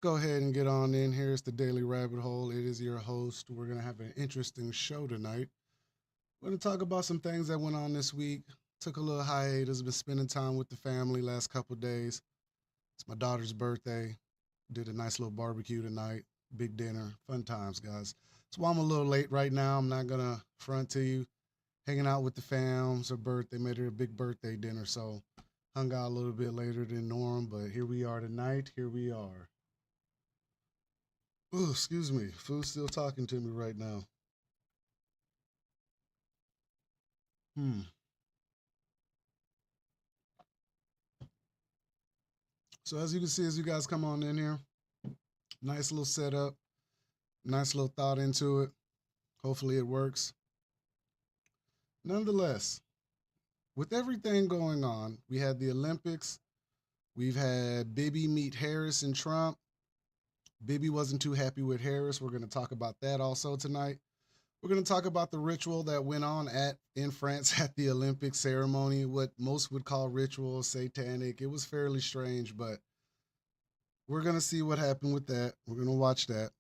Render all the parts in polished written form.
Go ahead and get on in here. It's the Daily Rabbit Hole. It is your host. We're going to have an interesting show tonight. We're going to talk about some things that went on this week. Took a little hiatus, been spending time with the family last couple of days. It's my daughter's birthday. Did a nice little barbecue tonight. Big dinner. Fun times, guys. That's why I'm a little late right now. I'm not going to front to you. Hanging out with the fam. It's her birthday. Made her a big birthday dinner. So hung out a little bit later than norm. But here we are tonight. Here we are. Oh, excuse me. Food's still talking to me right now. Hmm. So as you can see, as you guys come on in here, nice little setup, nice little thought into it. Hopefully it works. Nonetheless, with everything going on, we had the Olympics. We've had Bibi meet Harris and Trump. Bibi wasn't too happy with Harris. We're going to talk about that also tonight. We're going to talk about the ritual that went on at in France at the Olympic ceremony, what most would call ritual, satanic. It was fairly strange, but we're going to see what happened with that. We're going to watch that.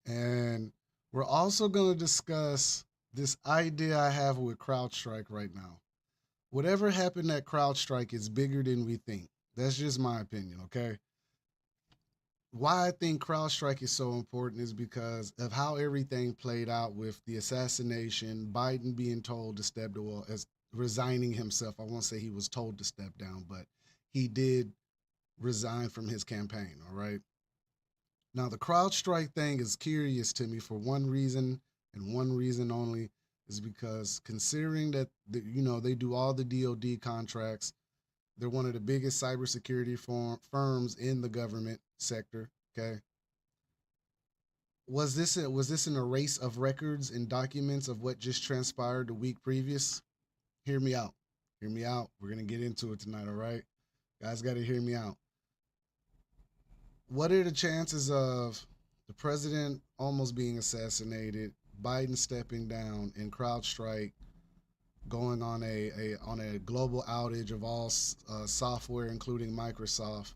And we're also going to discuss this idea I have with CrowdStrike right now. Whatever happened at CrowdStrike is bigger than we think. That's just my opinion, okay? Why I think CrowdStrike is so important is because of how everything played out with the assassination, Biden being told to step down, well, as resigning himself. I won't say he was told to step down, but he did resign from his campaign, all right? Now, the CrowdStrike thing is curious to me for one reason and one reason only is because considering that they do all the DoD contracts, they're one of the biggest cybersecurity firms in the government sector. Okay, was this an erase of records and documents of what just transpired the week previous? Hear me out. Hear me out. We're gonna get into it tonight. All right, guys, got to hear me out. What are the chances of the president almost being assassinated, Biden stepping down, and CrowdStrike going on a global outage of all software, including Microsoft,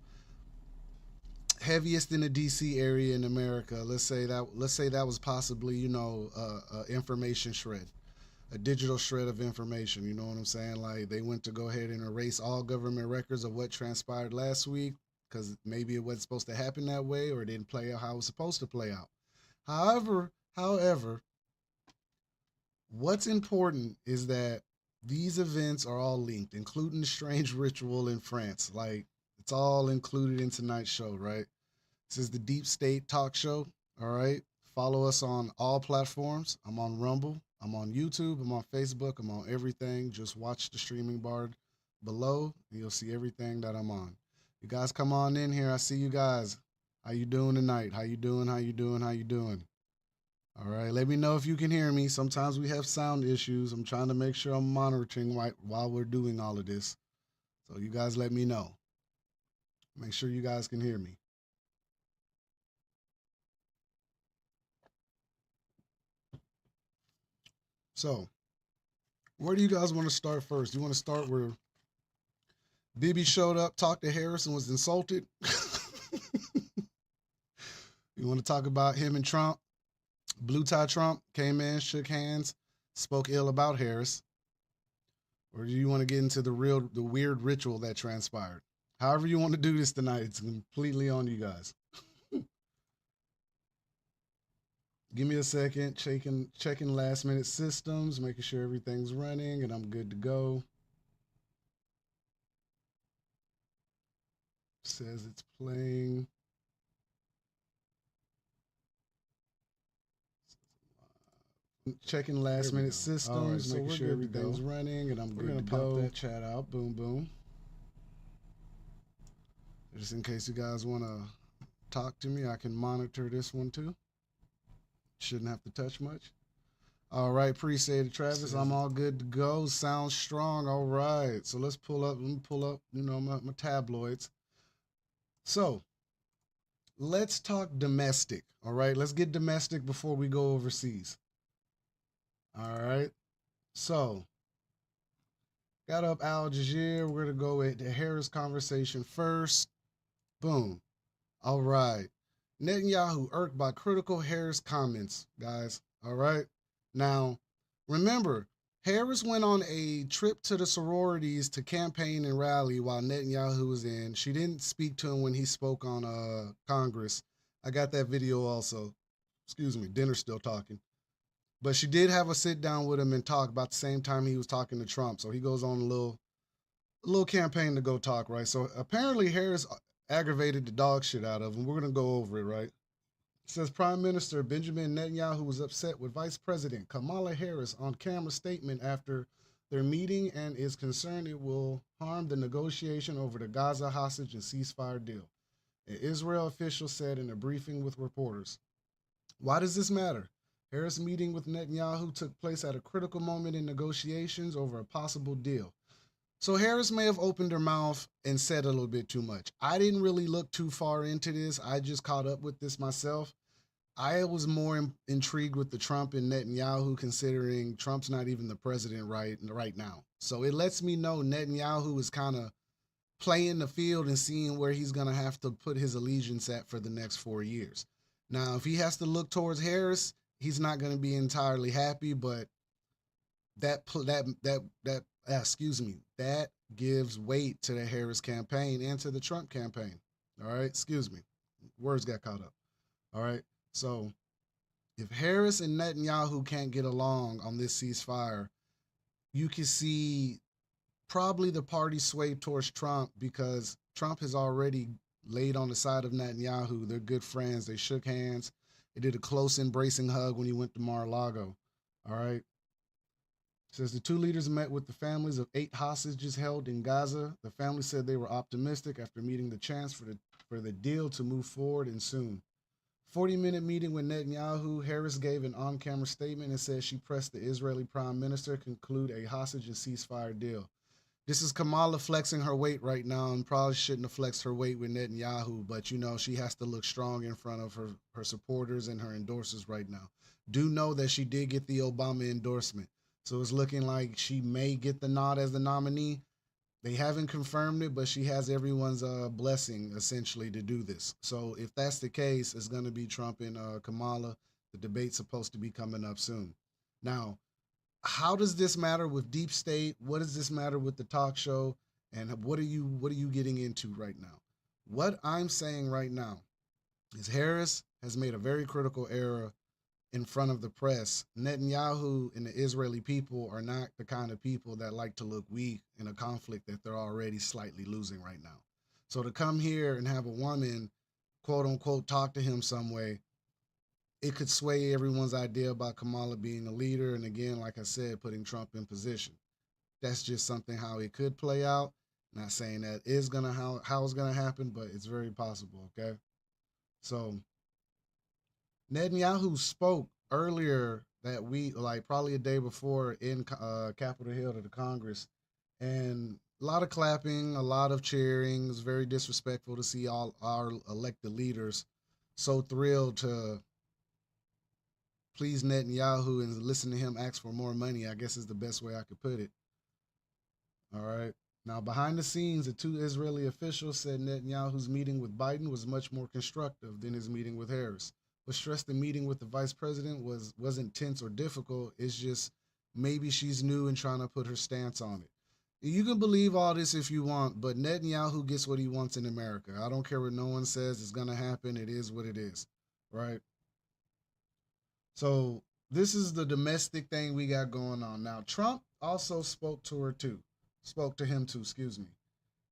heaviest in the DC area in America? Let's say that was possibly information shred, a digital shred of information. You know what I'm saying? Like they went to go ahead and erase all government records of what transpired last week because maybe it wasn't supposed to happen that way or it didn't play out how it was supposed to play out. However, what's important is that these events are all linked, including the strange ritual in France. Like it's all included in tonight's show, right? This is the Deep State Talk Show. All right. Follow us on all platforms. I'm on Rumble. I'm on YouTube. I'm on Facebook. I'm on everything. Just watch the streaming bar below. And you'll see everything that I'm on. You guys come on in here. I see you guys. How you doing tonight? How you doing? How you doing? How you doing? All right. Let me know if you can hear me. Sometimes we have sound issues. I'm trying to make sure I'm monitoring while we're doing all of this. So you guys let me know. Make sure you guys can hear me. So, where do you guys want to start first? Do you want to start where Bibi showed up, talked to Harris, and was insulted? You want to talk about him and Trump? Blue tie Trump came in, shook hands, spoke ill about Harris, or do you want to get into the weird ritual that transpired? However you want to do this tonight, it's completely on you guys. Give me a second, checking last minute systems, making sure everything's running, and I'm good to go. Says it's playing. Checking last minute systems, so making sure everything's running, and I'm good to go. We're gonna pop that chat out. Boom, boom. Just in case you guys want to talk to me, I can monitor this one too. Shouldn't have to touch much. All right, appreciate it, Travis. I'm all good to go. Sounds strong. All right, so let's pull up. Let me pull up. My tabloids. So let's talk domestic. All right, let's get domestic before we go overseas. All right. So got up Al Jazeera. We're gonna go with the Harris conversation first. Boom. All right. Netanyahu irked by critical Harris comments, guys. All right. Now, remember, Harris went on a trip to the sororities to campaign and rally while Netanyahu was in. She didn't speak to him when he spoke on Congress. I got that video also. Excuse me, dinner's still talking. But she did have a sit down with him and talk about the same time he was talking to Trump. So he goes on a little campaign to go talk, right? So apparently Harris aggravated the dog shit out of him. We're gonna go over it, right? It says Prime Minister Benjamin Netanyahu was upset with Vice President Kamala Harris on camera statement after their meeting and is concerned it will harm the negotiation over the Gaza hostage and ceasefire deal. An Israel official said in a briefing with reporters. Why does this matter? Harris' meeting with Netanyahu took place at a critical moment in negotiations over a possible deal. So Harris may have opened her mouth and said a little bit too much. I didn't really look too far into this. I just caught up with this myself. I was more intrigued with the Trump and Netanyahu, considering Trump's not even the president right now. So it lets me know Netanyahu is kind of playing the field and seeing where he's going to have to put his allegiance at for the next 4 years. Now, if he has to look towards Harris, he's not going to be entirely happy, but that gives weight to the Harris campaign and to the Trump campaign. All right, excuse me, words got caught up. All right, so if Harris and Netanyahu can't get along on this ceasefire, you can see probably the party sway towards Trump because Trump has already laid on the side of Netanyahu. They're good friends. They shook hands. They did a close embracing hug when he went to Mar-a-Lago. All right. Says the two leaders met with the families of 8 hostages held in Gaza. The family said they were optimistic after meeting the chance for the deal to move forward and soon. 40-minute meeting with Netanyahu, Harris gave an on-camera statement and said she pressed the Israeli prime minister to conclude a hostage and ceasefire deal. This is Kamala flexing her weight right now and probably shouldn't have flexed her weight with Netanyahu, but she has to look strong in front of her supporters and her endorsers right now. Do know that she did get the Obama endorsement. So it's looking like she may get the nod as the nominee. They haven't confirmed it, but she has everyone's blessing essentially to do this. So if that's the case, it's going to be Trump and Kamala. The debate's supposed to be coming up soon. Now, how does this matter with Deep State? What does this matter with the talk show? And what are you getting into right now? What I'm saying right now is Harris has made a very critical error in front of the press. Netanyahu and the Israeli people are not the kind of people that like to look weak in a conflict that they're already slightly losing right now. So to come here and have a woman, quote unquote, talk to him some way, it could sway everyone's idea about Kamala being a leader. And again, like I said, putting Trump in position. That's just something how it could play out. Not saying that is gonna how it's gonna happen, but it's very possible. Okay, so Netanyahu spoke earlier that week, like probably a day before, in Capitol Hill to the Congress, and a lot of clapping, a lot of cheering. It was very disrespectful to see all our elected leaders so thrilled to please Netanyahu and listen to him ask for more money, I guess is the best way I could put it. All right. Now, behind the scenes, the two Israeli officials said Netanyahu's meeting with Biden was much more constructive than his meeting with Harris, but stressed the meeting with the vice president wasn't tense or difficult. It's just maybe she's new and trying to put her stance on it. You can believe all this if you want, but Netanyahu gets what he wants in America. I don't care what no one says. It's going to happen. It is what it is, right? So this is the domestic thing we got going on. Now, Trump also spoke to him too, excuse me.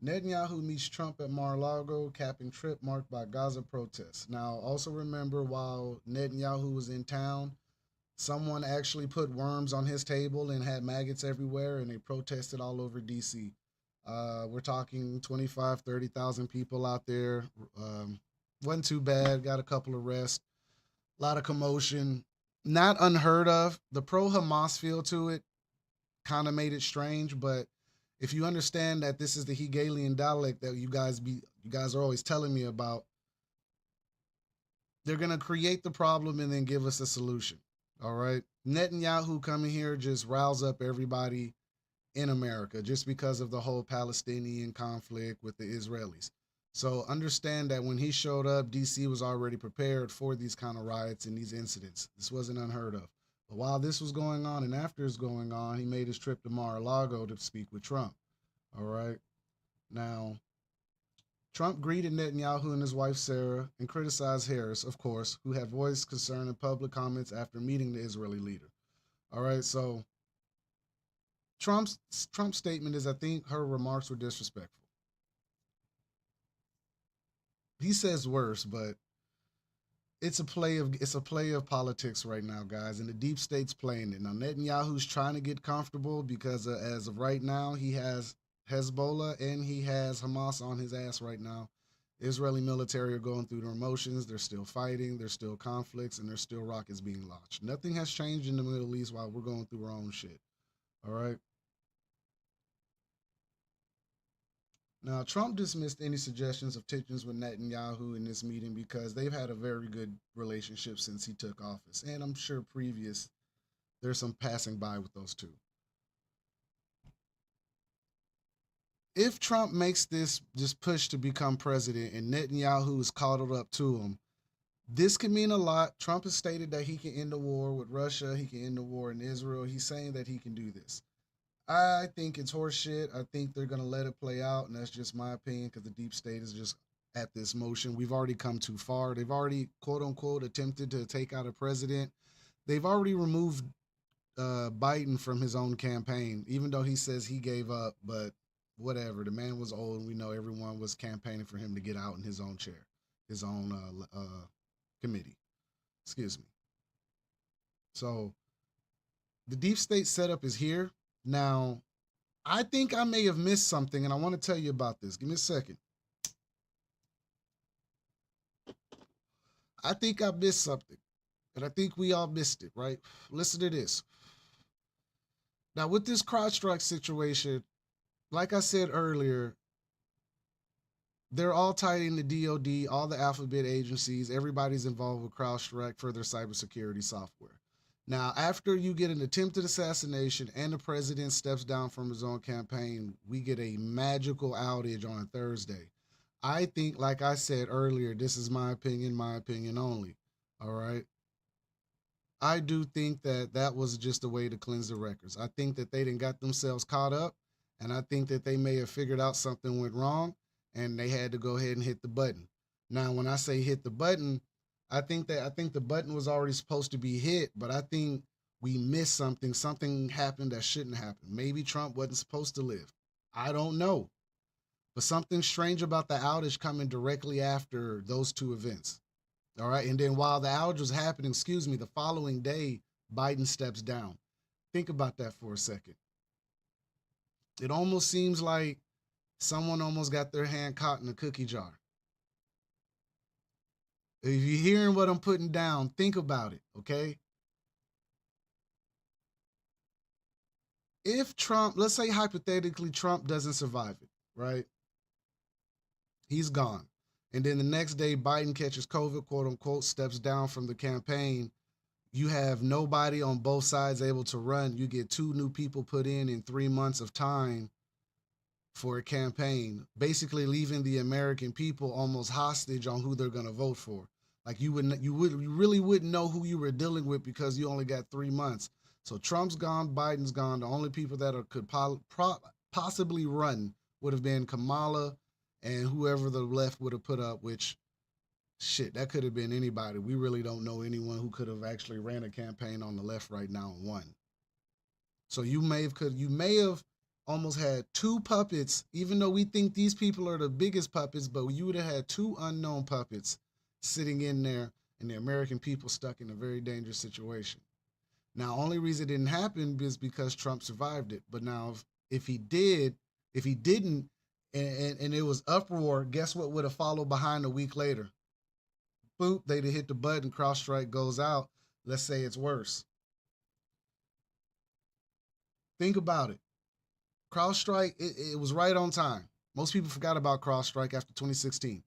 Netanyahu meets Trump at Mar-a-Lago, capping trip marked by Gaza protests. Now, also remember while Netanyahu was in town, someone actually put worms on his table and had maggots everywhere, and they protested all over D.C. We're talking 25, 30,000 people out there. Wasn't too bad, got a couple of arrests, a lot of commotion. Not unheard of. The pro-Hamas feel to it kind of made it strange, but if you understand that this is the Hegelian dialect that you guys are always telling me about, they're gonna create the problem and then give us a solution. All right. Netanyahu coming here just riles up everybody in America just because of the whole Palestinian conflict with the Israelis. So understand that when he showed up, DC was already prepared for these kind of riots and these incidents. This wasn't unheard of. But while this was going on and after it's going on, he made his trip to Mar-a-Lago to speak with Trump. All right. Now, Trump greeted Netanyahu and his wife Sarah and criticized Harris, of course, who had voiced concern in public comments after meeting the Israeli leader. All right, so Trump's statement is I think her remarks were disrespectful. He says worse, but it's a play of politics right now, guys, and the deep state's playing it. Now Netanyahu's trying to get comfortable because as of right now, he has Hezbollah and he has Hamas on his ass right now. Israeli military are going through their emotions. They're still fighting. There's still conflicts, and there's still rockets being launched. Nothing has changed in the Middle East while we're going through our own shit. All right. Now, Trump dismissed any suggestions of tensions with Netanyahu in this meeting because they've had a very good relationship since he took office. And I'm sure there's some passing by with those two. If Trump makes this push to become president and Netanyahu is coddled up to him, this could mean a lot. Trump has stated that he can end the war with Russia, he can end the war in Israel. He's saying that he can do this. I think it's horseshit. I think they're gonna let it play out, and that's just my opinion because the deep state is just at this motion. We've already come too far. They've already quote unquote attempted to take out a president. They've already removed Biden from his own campaign, even though he says he gave up. But whatever, the man was old, and we know everyone was campaigning for him to get out in his own chair, his own committee. Excuse me. So the deep state setup is here now. I think I may have missed something, and I want to tell you about this. Give me a second. I think I missed something, and I think we all missed it, right? Listen to this. Now, with this CrowdStrike situation, like I said earlier, they're all tied into DoD, all the alphabet agencies. Everybody's involved with CrowdStrike for their cybersecurity software. Now, after you get an attempted assassination and the president steps down from his own campaign, we get a magical outage on Thursday. I think, like I said earlier, this is my opinion only. All right. I do think that that was just a way to cleanse the records. I think that they didn't got themselves caught up, and I think that they may have figured out something went wrong, and they had to go ahead and hit the button. Now, when I say hit the button, I think the button was already supposed to be hit, but I think we missed something. Something happened that shouldn't happen. Maybe Trump wasn't supposed to live. I don't know, but something strange about the outage coming directly after those two events. All right. And then while the outage was happening, excuse me, the following day, Biden steps down. Think about that for a second. It almost seems like someone almost got their hand caught in a cookie jar. If you're hearing what I'm putting down, think about it, okay? If Trump, let's say hypothetically, Trump doesn't survive it, right? He's gone. And then the next day, Biden catches COVID, quote unquote, steps down from the campaign. You have nobody on both sides able to run. You get two new people put in 3 months of time for a campaign, basically leaving the American people almost hostage on who they're going to vote for. Like you really wouldn't know who you were dealing with because you only got 3 months. So Trump's gone, Biden's gone. The only people that could possibly run would have been Kamala and whoever the left would have put up. Which shit, that could have been anybody. We really don't know anyone who could have actually ran a campaign on the left right now and won. So you may have almost had two puppets, even though we think these people are the biggest puppets, but you would have had two unknown puppets sitting in there and the American people stuck in a very dangerous situation. Now, only reason it didn't happen is because Trump survived it. But now if he did, if he didn't, and it was uproar, guess what would have followed behind a week later? Boop, they'd have hit the button, CrowdStrike goes out. Let's say it's worse. Think about it. CrowdStrike, it was right on time. Most people forgot about CrowdStrike after 2016.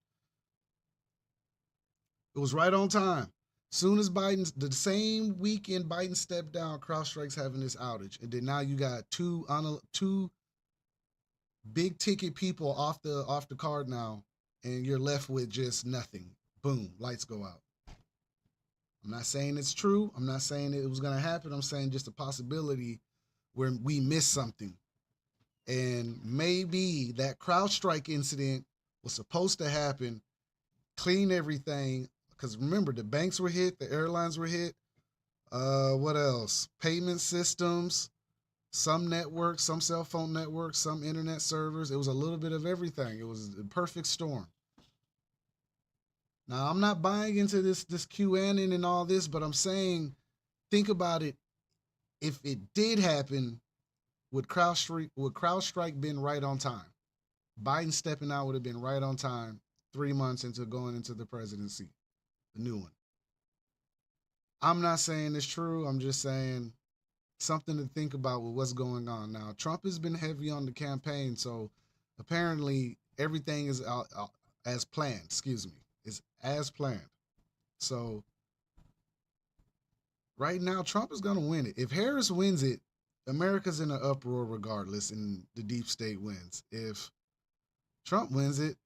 It was right on time. Soon as the same weekend Biden stepped down, CrowdStrike's having this outage, and then now you got two big ticket people off the card now and you're left with just nothing. Boom, lights go out. I'm not saying it's true. I'm not saying it was going to happen. I'm saying just a possibility where we miss something. And maybe that CrowdStrike incident was supposed to happen, clean everything. Because remember, the banks were hit, the airlines were hit. What else? Payment systems, some networks, some cell phone networks, some internet servers. It was a little bit of everything. It was a perfect storm. Now, I'm not buying into this QAnon and all this, but I'm saying, think about it. If it did happen, would CrowdStrike been right on time? Biden stepping out would have been right on time 3 months into going into the presidency, the new one. I'm not saying it's true. I'm just saying something to think about with what's going on now. Trump has been heavy on the campaign, so apparently everything is out as planned. Excuse me, is as planned. So right now, Trump is going to win it. If Harris wins it, America's in an uproar regardless, and the deep state wins. If Trump wins it,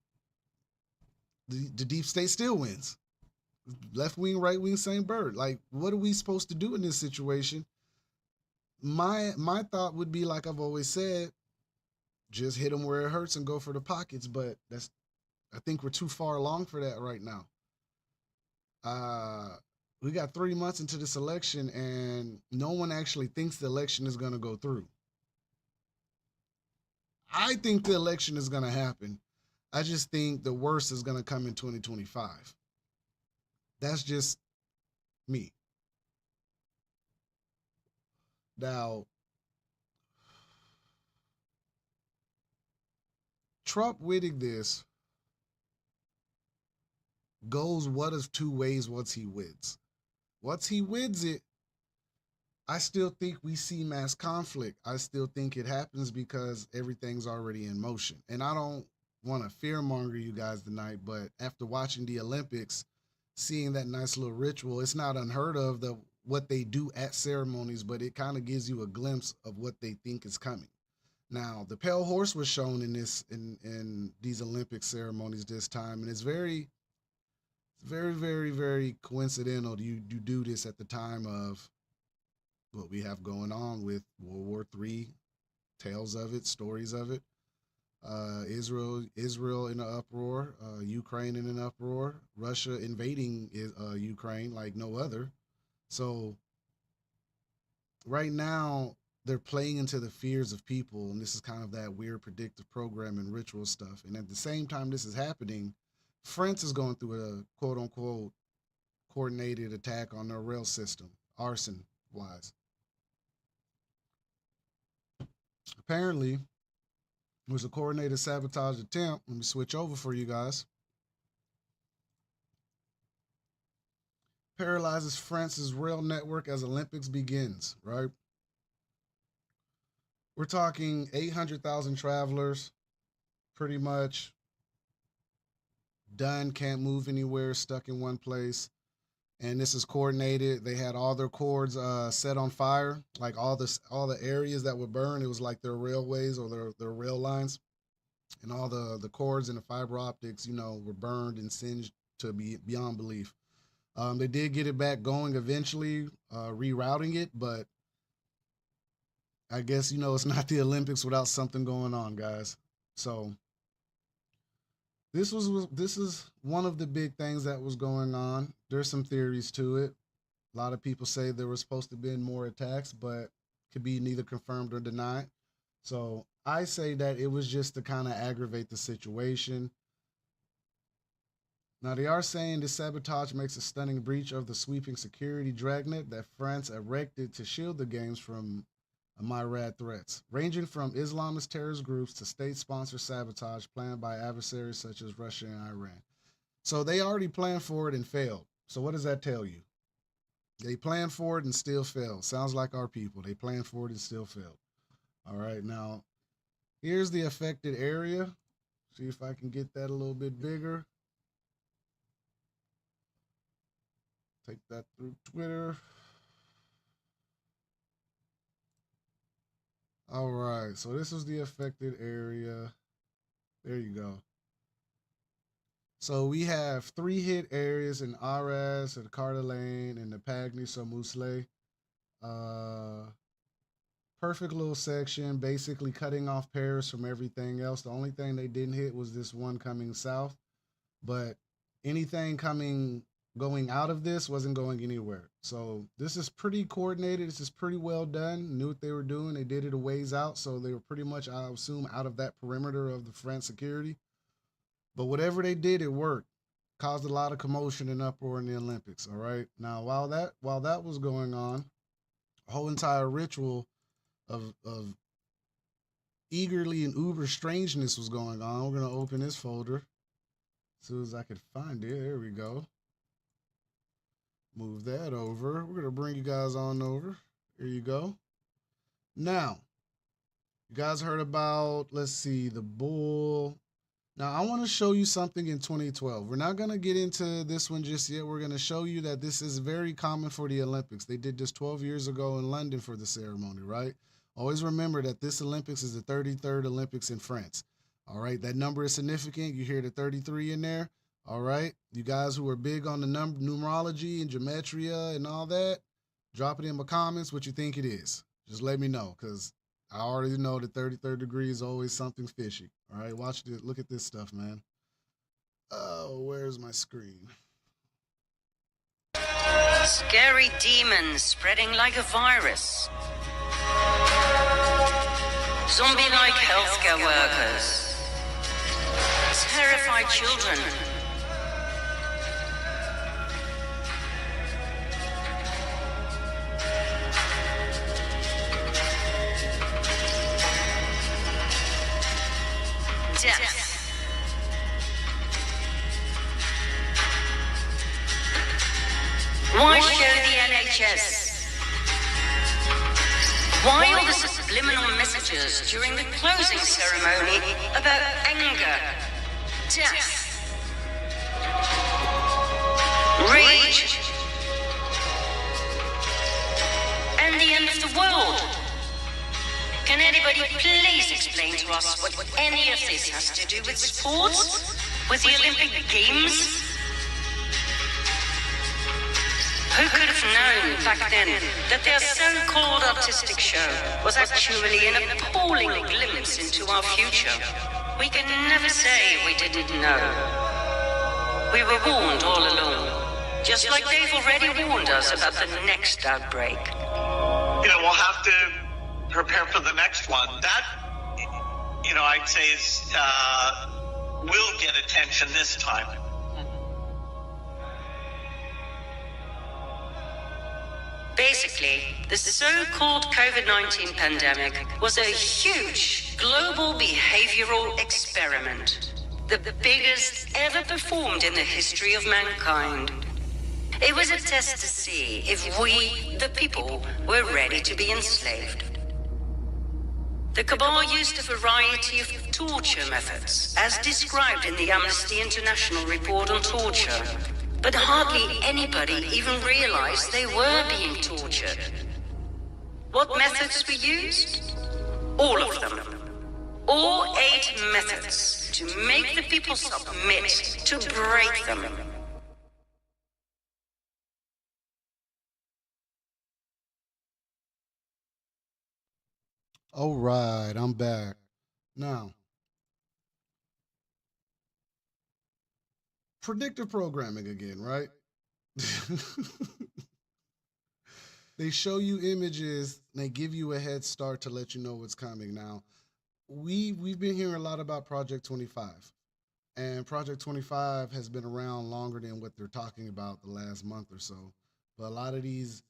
the deep state still wins. Left wing, right wing, same bird. Like, what are we supposed to do in this situation? My thought would be like I've always said, just hit them where it hurts and go for the pockets. But that's I think we're too far along for that right now. Uh, we got 3 months into this election, and no one actually thinks the election is going to go through. I think the election is going to happen. I just think the worst is going to come in 2025. That's just me. Now, Trump winning this goes one of two ways once he wins. Once he wins it, I still think we see mass conflict. I still think it happens because everything's already in motion. And I don't want to fearmonger you guys tonight, but after watching the Olympics, seeing that nice little ritual, it's not unheard of the what they do at ceremonies, but it kind of gives you a glimpse of what they think is coming. Now, the pale horse was shown in these Olympic ceremonies this time, and it's very coincidental. You do this at the time of what we have going on with World War III, tales of it, stories of it. Israel in an uproar, Ukraine in an uproar, Russia invading Ukraine like no other. So right now they're playing into the fears of people, and this is kind of that weird predictive program and ritual stuff. And at the same time this is happening, France is going through a quote unquote coordinated attack on their rail system, arson wise. Apparently, it was a coordinated sabotage attempt. Let me switch over for you guys. Paralyzes France's rail network as Olympics begins, right? We're talking 800,000 travelers, pretty much done, can't move anywhere, stuck in one place. And this is coordinated. They had all their cords set on fire, like all the areas that would burn. It was like their railways or their rail lines, and all the cords and the fiber optics, were burned and singed to be beyond belief. They did get it back going eventually, rerouting it, but I guess it's not the Olympics without something going on, guys. So this is one of the big things that was going on. There's some theories to it. A lot of people say there was supposed to have been more attacks, but could be neither confirmed or denied. So I say that it was just to kind of aggravate the situation. Now, they are saying the sabotage makes a stunning breach of the sweeping security dragnet that France erected to shield the games from myriad threats, ranging from Islamist terrorist groups to state-sponsored sabotage planned by adversaries such as Russia and Iran. So they already planned for it and failed. So what does that tell you? They planned for it and still failed. Sounds like our people. They planned for it and still failed. All right, now here's the affected area. See if I can get that a little bit bigger. Take that through Twitter. All right, so this is the affected area. There you go. So we have three hit areas in Arras and Carter Lane and the Pagny Somusle. Uh, Perfect little section, basically cutting off Paris from everything else. The only thing they didn't hit was this one coming south, but anything coming going out of this wasn't going anywhere. So this is pretty coordinated. This is pretty well done. Knew what they were doing. They did it a ways out, so they were pretty much, I assume, out of that perimeter of the France security. But whatever they did, it worked. Caused a lot of commotion and uproar in the Olympics. All right. Now, while that was going on, a whole entire ritual of eagerly and uber strangeness was going on. We're gonna open this folder as soon as I could find it. There we go. Move that over. We're gonna bring you guys on over. Here you go. Now, you guys heard about, let's see, the bull. Now, I want to show you something in 2012. We're not going to get into this one just yet. We're going to show you that this is very common for the Olympics. They did this 12 years ago in London for the ceremony, right? Always remember that this Olympics is the 33rd Olympics in France. All right, that number is significant. You hear the 33 in there. All right, you guys who are big on the numerology and gematria and all that, drop it in my comments what you think it is. Just let me know, because I already know the 33rd degree is always something fishy. All right, watch this. Look at this stuff, man. Oh, where's my screen? Scary demons spreading like a virus. Zombie-like healthcare workers. Terrified children. Death. Why show the NHS? Why all the subliminal messages during the closing ceremony about anger, death, rage, and the end of the world? Can anybody please explain to us what any of this has to do with sports? With the Olympic Games? Who could have known back then that their so-called artistic show was actually an appalling glimpse into our future? We can never say we didn't know. We were warned all along, just like they've already warned us about the next outbreak. We'll have to prepare for the next one. That, I'd say will get attention this time. Basically, the so-called COVID-19 pandemic was a huge global behavioral experiment, the biggest ever performed in the history of mankind. It was a test to see if we, the people, were ready to be enslaved. The cabal used a variety of torture methods, as described in the Amnesty International report on torture. But hardly anybody even realized they were being tortured. What methods were used? All of them. All 8 methods to make the people submit, to break them. All right, I'm back. Now, predictive programming again, right? They show you images and they give you a head start to let you know what's coming. Now, we've been hearing a lot about Project 25. And Project 25 has been around longer than what they're talking about the last month or so. But a lot of these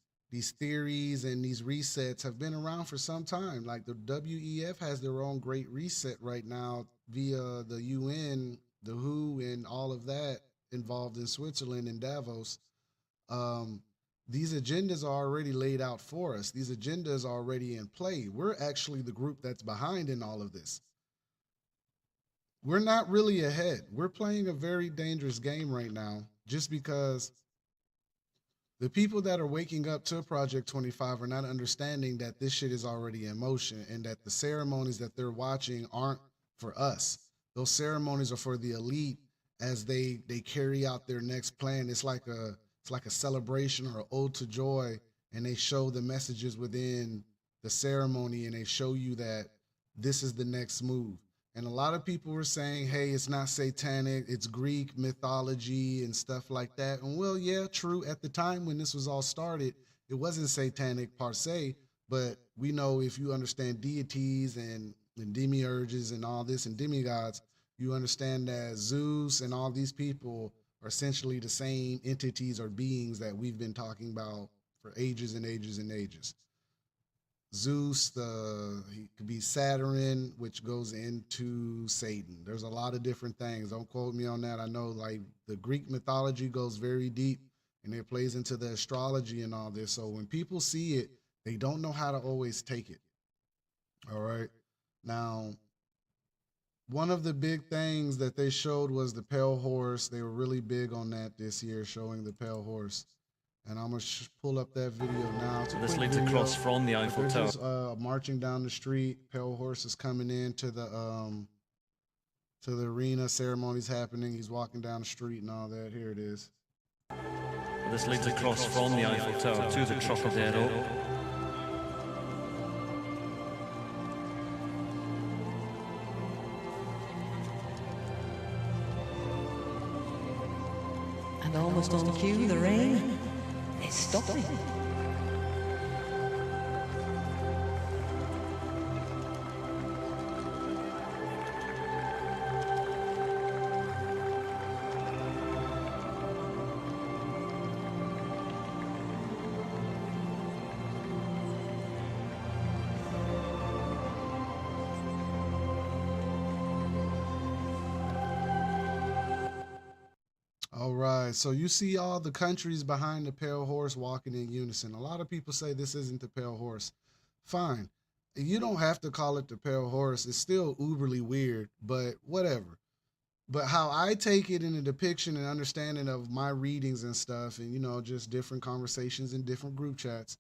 theories and these resets have been around for some time. Like the WEF has their own great reset right now via the UN, the WHO, and all of that involved in Switzerland and Davos. These agendas are already laid out for us. These agendas are already in play. We're actually the group that's behind in all of this. We're not really ahead. We're playing a very dangerous game right now just because the people that are waking up to Project 25 are not understanding that this shit is already in motion and that the ceremonies that they're watching aren't for us. Those ceremonies are for the elite as they carry out their next plan. It's like a celebration or an ode to joy, and they show the messages within the ceremony, and they show you that this is the next move. And a lot of people were saying, hey, it's not satanic, it's Greek mythology and stuff like that. And well, yeah, true. At the time when this was all started, it wasn't satanic per se, but we know if you understand deities and demiurges and all this and demigods, you understand that Zeus and all these people are essentially the same entities or beings that we've been talking about for ages and ages and ages. Zeus, he could be Saturn, which goes into Satan. There's a lot of different things. Don't quote me on that. I know like the Greek mythology goes very deep and it plays into the astrology and all this. So when people see it, they don't know how to always take it. All right. Now, one of the big things that they showed was the pale horse. They were really big on that this year, showing the pale horse. And I'm gonna pull up that video now. This leads across from the Eiffel Tower. Just, marching down the street. Pale horse is coming into the arena. Ceremony's happening. He's walking down the street and all that. Here it is. This leads across from the Eiffel Tower to the Trocadero. And almost on cue, the rain is stopping. All right, so you see all the countries behind the pale horse walking in unison. A lot of people say this isn't the pale horse. Fine. You don't have to call it the pale horse. It's still uberly weird, but whatever. But how I take it in the depiction and understanding of my readings and stuff, and, you know, just different conversations in different group chats,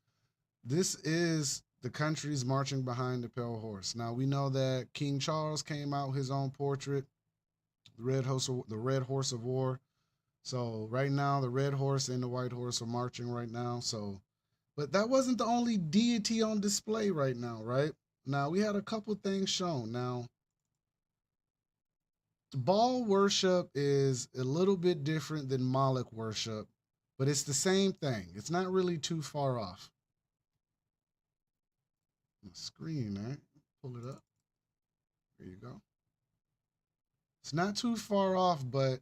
this is the countries marching behind the pale horse. Now, we know that King Charles came out with his own portrait, the Red Horse of War. So right now, the red horse and the white horse are marching right now. So, but that wasn't the only deity on display right now, right? Now, we had a couple things shown. Now, Baal worship is a little bit different than Moloch worship, but it's the same thing. It's not really too far off. My screen, right? Pull it up. There you go. It's not too far off, but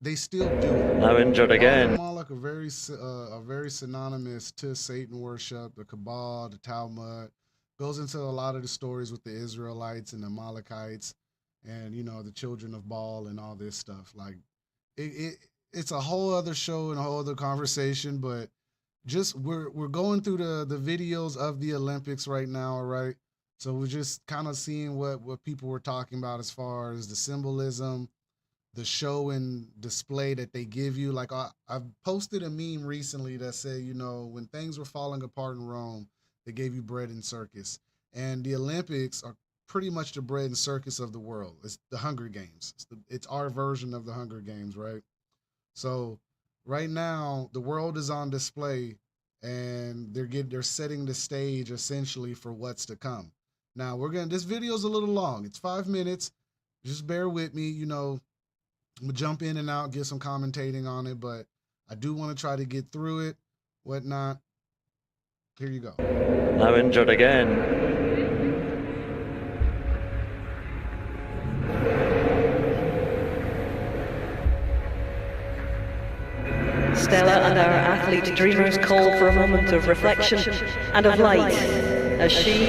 they still do it. Now injured again. Moloch are very synonymous to Satan worship. The Kabbalah, the Talmud goes into a lot of the stories with the Israelites and the Amalekites, and you know the children of Baal and all this stuff. Like it's a whole other show and a whole other conversation. But just we're going through the videos of the Olympics right now, all right? So we're just kind of seeing what people were talking about as far as the symbolism, the show and display that they give you. Like I've posted a meme recently that said, you know, when things were falling apart in Rome, they gave you bread and circus. And the Olympics are pretty much the bread and circus of the world. It's the Hunger Games. It's our version of the Hunger Games, right? So right now, the world is on display, and they're setting the stage essentially for what's to come. Now this video's a little long. It's 5 minutes. Just bear with me. You know, I'm gonna jump in and out, get some commentating on it, but I do want to try to get through it, whatnot. Here you go. Now injured again. Stella and our athlete dreamers call for a moment of reflection and of light, as she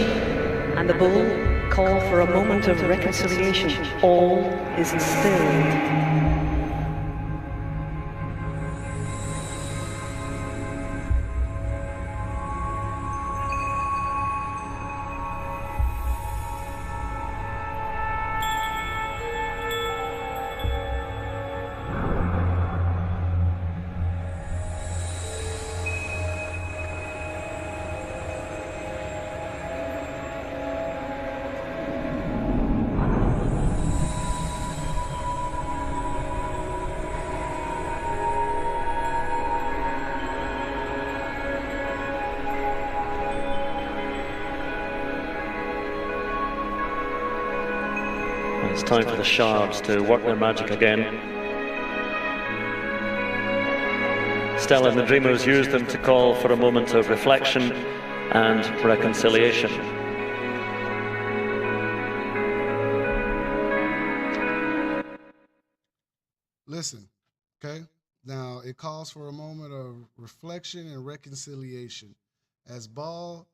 and the bull call for a moment of reconciliation. All is still. It's time for the shards to work their magic again. Stella and the Dreamers used them to call for a moment of reflection and reconciliation. Listen, okay? Now, it calls for a moment of reflection and reconciliation. As Ball,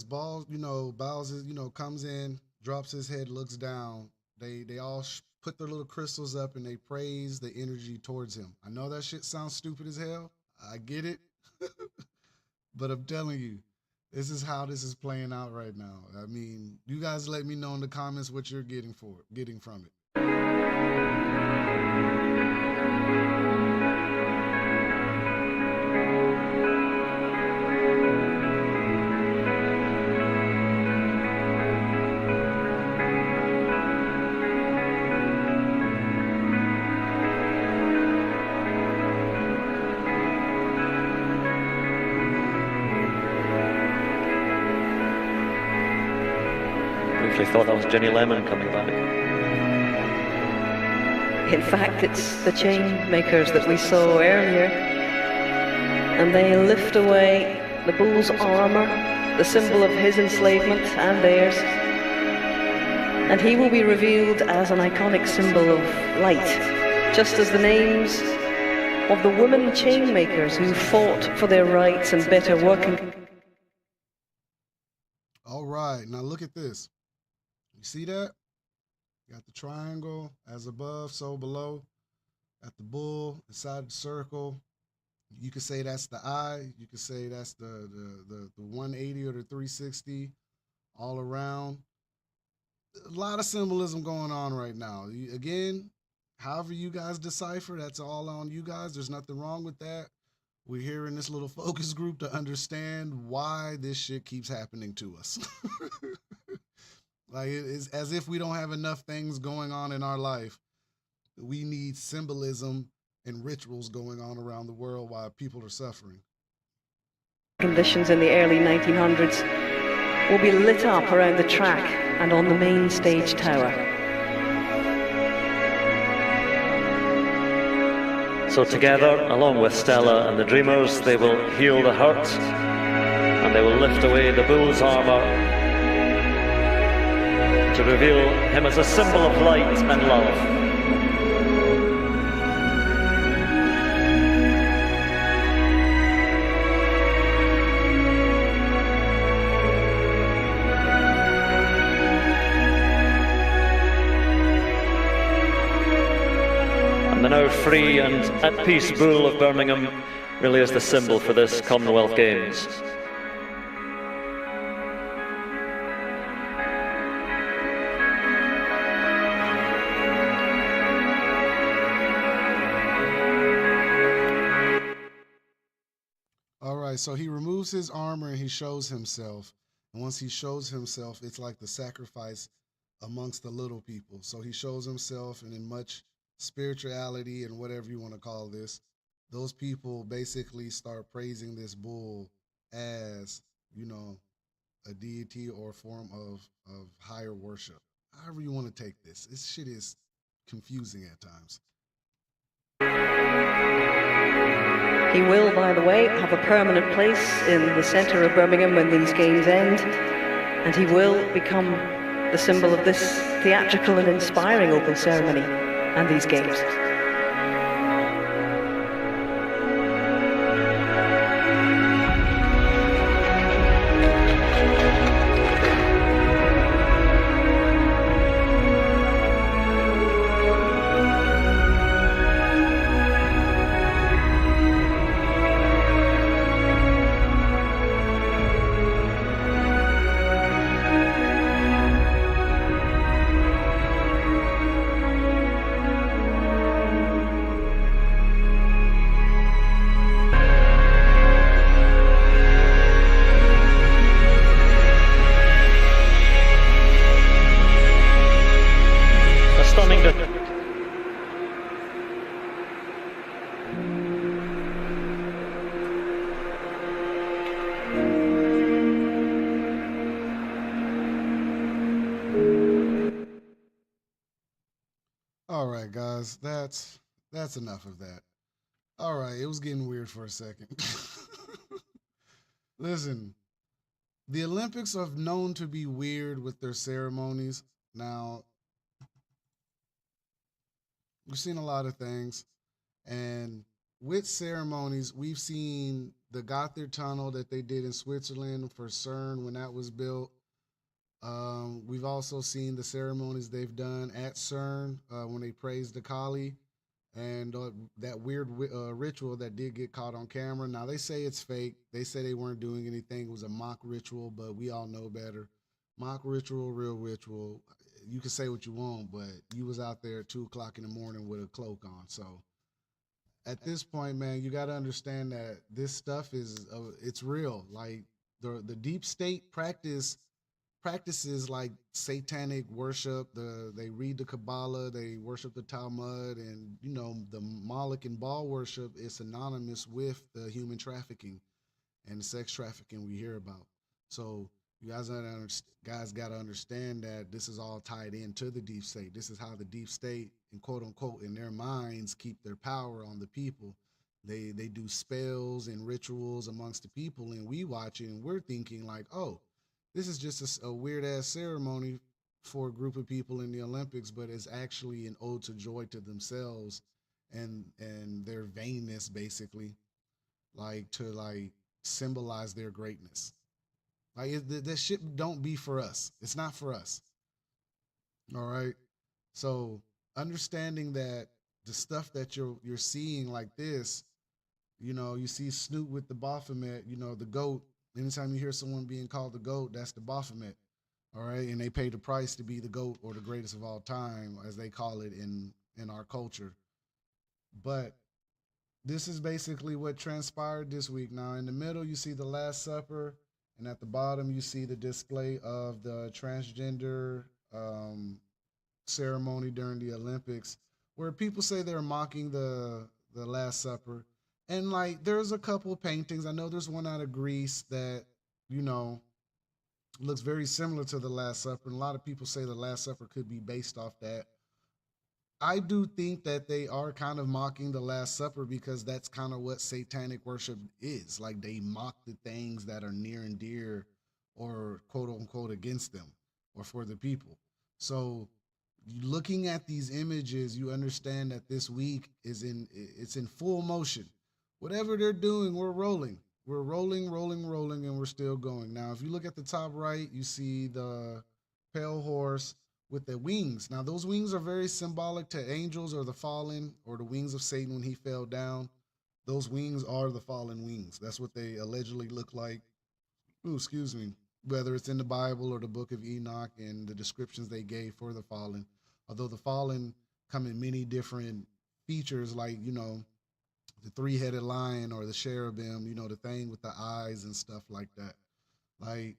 bows his, comes in, drops his head, looks down, they all put their little crystals up and they praise the energy towards him. I know that shit sounds stupid as hell. I get it. But I'm telling you, this is how this is playing out right now. I mean, you guys let me know in the comments what you're getting from it. Briefly thought that was Jenny Lemon coming back. In fact, it's the chain makers that we saw earlier. And they lift away the bull's armor, the symbol of his enslavement and theirs. And he will be revealed as an iconic symbol of light, just as the names of the women chain makers who fought for their rights and better working. All right, now look at this. You see that? Got the triangle, as above, so below. Got the bull inside the circle. You could say that's the eye. You could say that's the 180 or the 360 all around. A lot of symbolism going on right now. Again, however you guys decipher, that's all on you guys. There's nothing wrong with that. We're here in this little focus group to understand why this shit keeps happening to us. Like, it's as if we don't have enough things going on in our life. We need symbolism and rituals going on around the world while people are suffering. Conditions in the early 1900s will be lit up around the track and on the main stage tower. So together, along with Stella and the Dreamers, they will heal the hurt and they will lift away the bull's armor to reveal him as a symbol of light and love. And the now free and at peace bull of Birmingham really is the symbol for this Commonwealth Games. So he removes his armor and he shows himself. And once he shows himself, it's like the sacrifice amongst the little people. So he shows himself, and in much spirituality and whatever you want to call this, those people basically start praising this bull as, a deity or a form of higher worship. However you want to take this. This shit is confusing at times. He will, by the way, have a permanent place in the centre of Birmingham when these games end, and he will become the symbol of this theatrical and inspiring open ceremony and these games. right, guys, that's enough of that. All right, it was getting weird for a second. Listen, the Olympics are known to be weird with their ceremonies. Now, we've seen a lot of things, and with ceremonies, we've seen the Gotthard Tunnel that they did in Switzerland for CERN when that was built. We've also seen the ceremonies they've done at CERN when they praised the Kali and that weird ritual that did get caught on camera. Now they say it's fake. They say they weren't doing anything. It was a mock ritual, but we all know better. Mock ritual, real ritual. You can say what you want, but you was out there at 2 o'clock in the morning with a cloak on. So at this point, man, you got to understand that this stuff is it's real. Like the deep state practices like satanic worship. They read the Kabbalah, they worship the Talmud, and the Moloch and Baal worship is synonymous with the human trafficking and the sex trafficking we hear about. So you guys got to understand that this is all tied into the deep state. This is how the deep state, and quote unquote, in their minds, keep their power on the people. They do spells and rituals amongst the people, and we watch it and we're thinking like, oh, this is just a weird ass ceremony for a group of people in the Olympics, but it's actually an ode to joy to themselves and their vainness, basically, like to like symbolize their greatness. Like this shit don't be for us. It's not for us. All right. So understanding that the stuff that you're seeing like this, you see Snoop with the Baphomet, the goat. Anytime you hear someone being called the GOAT, that's the Baphomet. All right. And they pay the price to be the GOAT or the greatest of all time, as they call it in our culture. But this is basically what transpired this week. Now, in the middle, you see the Last Supper, and at the bottom, you see the display of the transgender ceremony during the Olympics, where people say they're mocking the Last Supper. And like, there's a couple of paintings. I know there's one out of Greece that, looks very similar to the Last Supper. And a lot of people say the Last Supper could be based off that. I do think that they are kind of mocking the Last Supper because that's kind of what satanic worship is. Like they mock the things that are near and dear or quote unquote against them or for the people. So looking at these images, you understand that this week it's in full motion. Whatever they're doing, we're rolling. We're rolling, and we're still going. Now, if you look at the top right, you see the pale horse with the wings. Now, those wings are very symbolic to angels or the fallen or the wings of Satan when he fell down. Those wings are the fallen wings. That's what they allegedly look like. Ooh, excuse me. Whether it's in the Bible or the book of Enoch and the descriptions they gave for the fallen. Although the fallen come in many different features like, the three-headed lion or the cherubim, the thing with the eyes and stuff like that. Like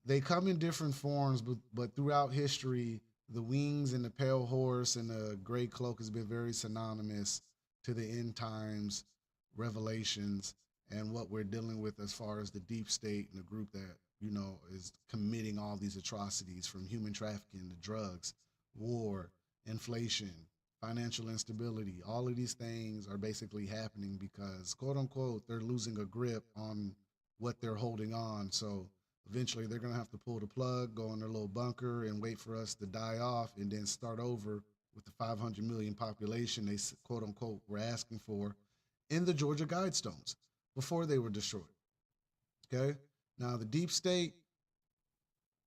they come in different forms, but throughout history, the wings and the pale horse and the gray cloak has been very synonymous to the end times revelations and what we're dealing with as far as the deep state and the group that, is committing all these atrocities from human trafficking to drugs, war, inflation, financial instability. All of these things are basically happening because, quote unquote, they're losing a grip on what they're holding on. So eventually they're going to have to pull the plug, go in their little bunker and wait for us to die off and then start over with the 500 million population they, quote unquote, were asking for in the Georgia Guidestones before they were destroyed. Okay. Now the deep state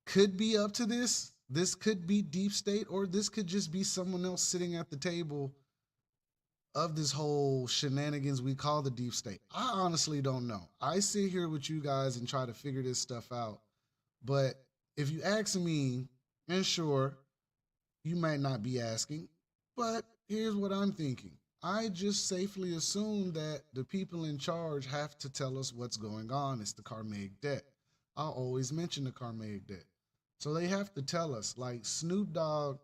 could be up to this. This could be deep state, or this could just be someone else sitting at the table of this whole shenanigans we call the deep state. I honestly don't know. I sit here with you guys and try to figure this stuff out. But if you ask me, and sure, you might not be asking, but here's what I'm thinking. I just safely assume that the people in charge have to tell us what's going on. It's the karmic debt. I'll always mention the karmic debt. So they have to tell us. Like Snoop Dogg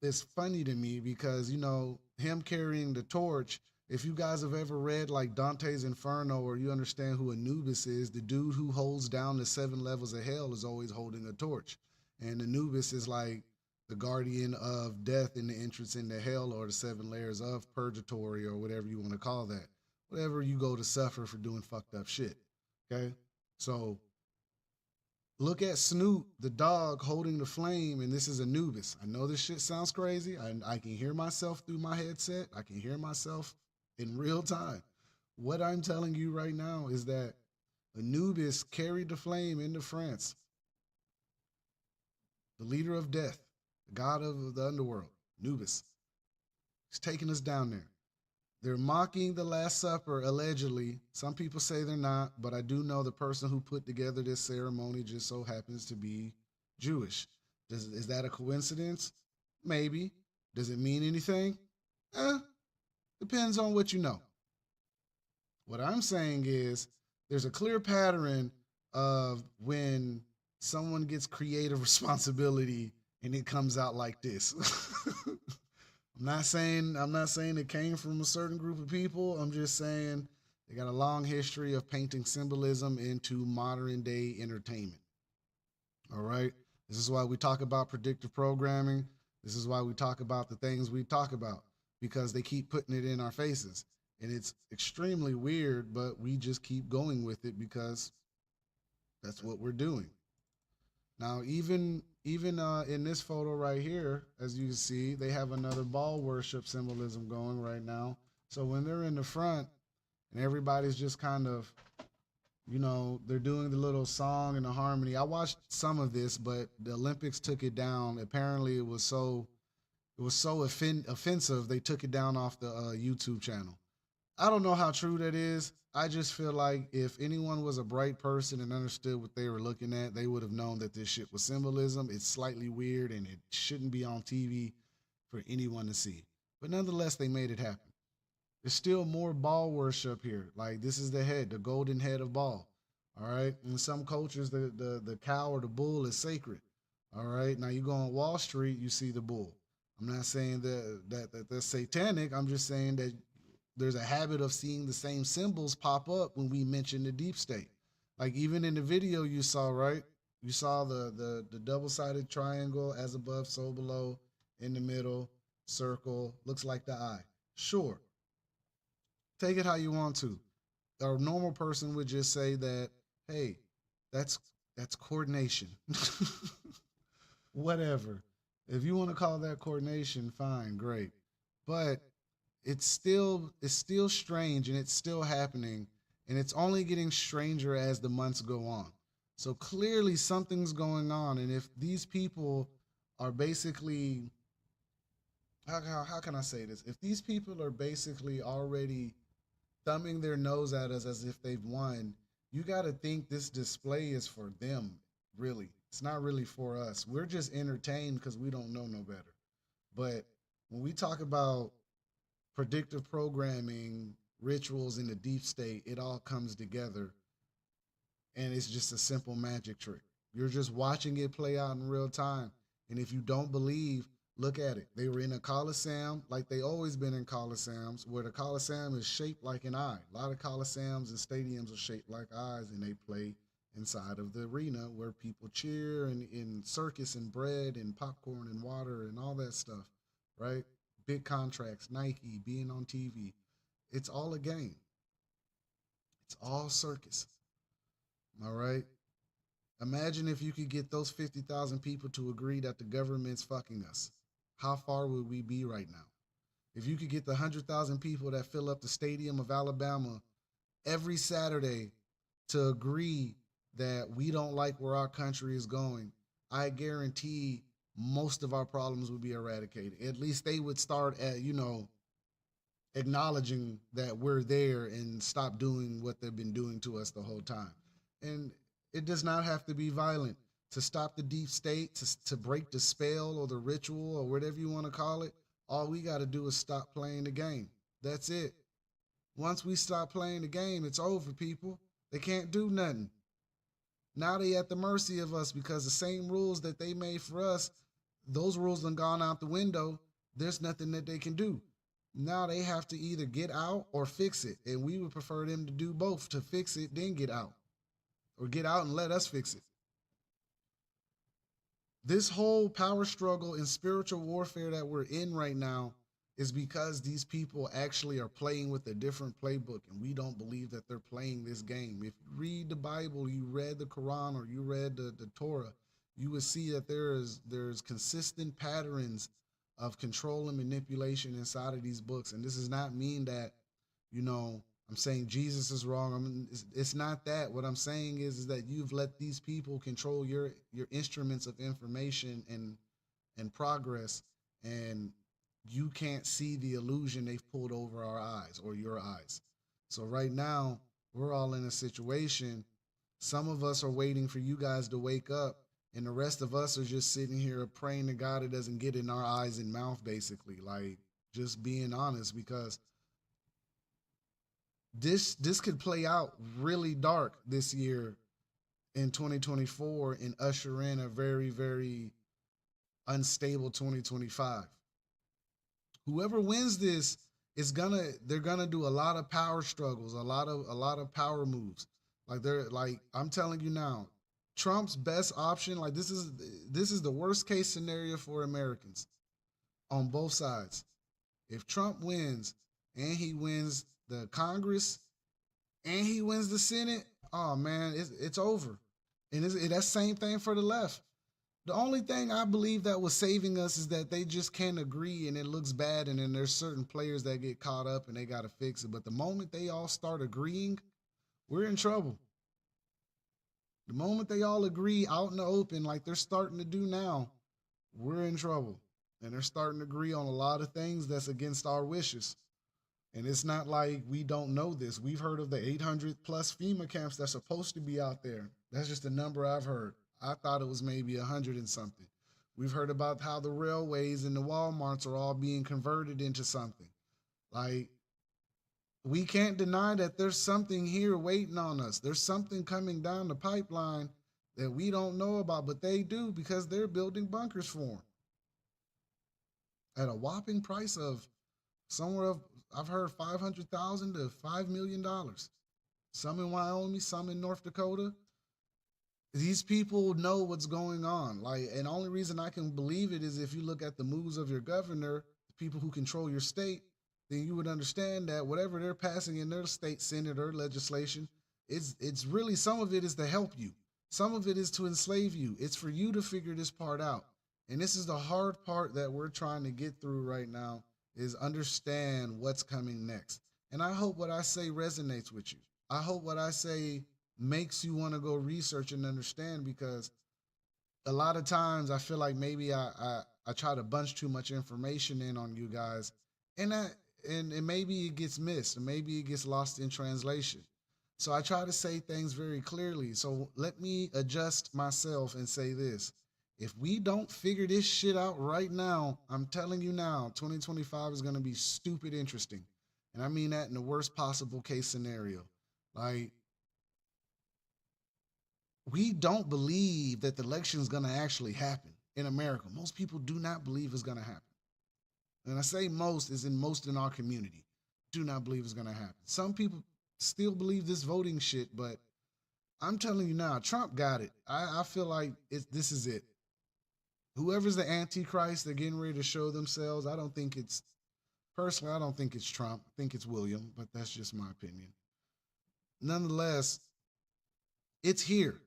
is funny to me because, him carrying the torch, if you guys have ever read like Dante's Inferno or you understand who Anubis is, the dude who holds down the 7 levels of hell is always holding a torch. And Anubis is like the guardian of death and the entrance into hell, or the seven layers of purgatory, or whatever you want to call that. Whatever you go to suffer for doing fucked up shit. Okay? So look at Snoop, the dog holding the flame, and this is Anubis. I know this shit sounds crazy. I can hear myself through my headset. I can hear myself in real time. What I'm telling you right now is that Anubis carried the flame into France, the leader of death, the god of the underworld, Anubis. He's taking us down there. They're mocking the Last Supper, allegedly. Some people say they're not, but I do know the person who put together this ceremony just so happens to be Jewish. Is that a coincidence? Maybe. Does it mean anything? Depends on what you know. What I'm saying is there's a clear pattern of when someone gets creative responsibility and it comes out like this. I'm not saying it came from a certain group of people. I'm just saying they got a long history of painting symbolism into modern day entertainment. All right? This is why we talk about predictive programming. This is why we talk about the things we talk about, because they keep putting it in our faces. And it's extremely weird, but we just keep going with it because that's what we're doing. Now, even in this photo right here, as you can see, they have another ball worship symbolism going right now. So when they're in the front and everybody's just kind of, they're doing the little song and the harmony. I watched some of this, but the Olympics took it down. Apparently, it was so offensive. They took it down off the YouTube channel. I don't know how true that is. I just feel like if anyone was a bright person and understood what they were looking at, they would have known that this shit was symbolism. It's slightly weird and it shouldn't be on TV for anyone to see. But nonetheless, they made it happen. There's still more ball worship here. Like, this is the head, the golden head of ball. All right. In some cultures, the cow or the bull is sacred. All right. Now you go on Wall Street, you see the bull. I'm not saying that that's satanic. I'm just saying that there's a habit of seeing the same symbols pop up when we mention the deep state. Like even in the video you saw, right? You saw the double-sided triangle, as above, so below, in the middle, circle, looks like the eye. Sure. Take it how you want to. A normal person would just say that, hey, that's coordination. Whatever. If you want to call that coordination, fine, great. But it's still strange, and it's still happening, and it's only getting stranger as the months go on. So clearly something's going on, and if these people are basically, how can I say this? If these people are basically already thumbing their nose at us as if they've won, you got to think this display is for them, really. It's not really for us. We're just entertained because we don't know no better. But when we talk about predictive programming, rituals in the deep state, it all comes together, and it's just a simple magic trick. You're just watching it play out in real time, and if you don't believe, look at it. They were in a Coliseum, like they always been in Coliseums, where the Coliseum is shaped like an eye. A lot of Coliseums and stadiums are shaped like eyes, and they play inside of the arena where people cheer and circus and bread and popcorn and water and all that stuff, right? Big contracts, Nike, being on TV. It's all a game. It's all circus. All right? Imagine if you could get those 50,000 people to agree that the government's fucking us. How far would we be right now? If you could get the 100,000 people that fill up the stadium of Alabama every Saturday to agree that we don't like where our country is going, I guarantee most of our problems would be eradicated. At least they would start at, acknowledging that we're there and stop doing what they've been doing to us the whole time. And it does not have to be violent. To stop the deep state, to break the spell or the ritual or whatever you want to call it, all we got to do is stop playing the game. That's it. Once we stop playing the game, it's over, people. They can't do nothing. Now they at the mercy of us because the same rules that they made for us, those rules done gone out the window. There's nothing that they can do. Now they have to either get out or fix it. And we would prefer them to do both, to fix it, then get out. Or get out and let us fix it. This whole power struggle and spiritual warfare that we're in right now is because these people actually are playing with a different playbook, and we don't believe that they're playing this game. If you read the Bible, you read the Quran, or you read the Torah, you would see that there's consistent patterns of control and manipulation inside of these books. And this does not mean that, you know, I'm saying Jesus is wrong. It's not that. What I'm saying is that you've let these people control your instruments of information and progress, and you can't see the illusion they've pulled over our eyes or your eyes. So right now, we're all in a situation. Some of us are waiting for you guys to wake up, and the rest of us are just sitting here praying to God it doesn't get in our eyes and mouth, basically. Like, just being honest, because this could play out really dark this year in 2024 and usher in a very, very unstable 2025. Whoever wins this is they're gonna do a lot of power struggles, a lot of power moves. I'm telling you now, Trump's best option, like this is the worst case scenario for Americans on both sides. If Trump wins and he wins the Congress and he wins the Senate, oh man, it's over. And that's same thing for the left. The only thing I believe that was saving us is that they just can't agree and it looks bad, and then there's certain players that get caught up and they got to fix it. But the moment they all start agreeing, we're in trouble. The moment they all agree out in the open, like they're starting to do now, we're in trouble. And they're starting to agree on a lot of things that's against our wishes. And it's not like we don't know this. We've heard of the 800 plus FEMA camps that's supposed to be out there. That's just a number I've heard. I thought it was maybe 100 and something. We've heard about how the railways and the Walmarts are all being converted into something. Like, we can't deny that there's something here waiting on us. There's something coming down the pipeline that we don't know about, but they do, because they're building bunkers for them at a whopping price of somewhere of, I've heard $500,000 to $5 million. Some in Wyoming, some in North Dakota. These people know what's going on. Like, and the only reason I can believe it is if you look at the moves of your governor, the people who control your state, then you would understand that whatever they're passing in their state senate or legislation, it's really, some of it is to help you. Some of it is to enslave you. It's for you to figure this part out. And this is the hard part that we're trying to get through right now, is understand what's coming next. And I hope what I say resonates with you. I hope what I say makes you want to go research and understand, because a lot of times I feel like maybe I try to bunch too much information in on you guys, and maybe it gets missed, and maybe it gets lost in translation. So I try to say things very clearly. So let me adjust myself and say this. If we don't figure this shit out right now, I'm telling you now, 2025 is going to be stupid interesting. And I mean that in the worst possible case scenario. Like, we don't believe that the election is going to actually happen in America. Most people do not believe it's going to happen. And I say most is most in our community do not believe it's going to happen. Some people still believe this voting shit, but I'm telling you now, Trump got it. I feel like this is it. Whoever's the Antichrist, they're getting ready to show themselves. I don't think it's Trump. I think it's William, but that's just my opinion. Nonetheless, it's here.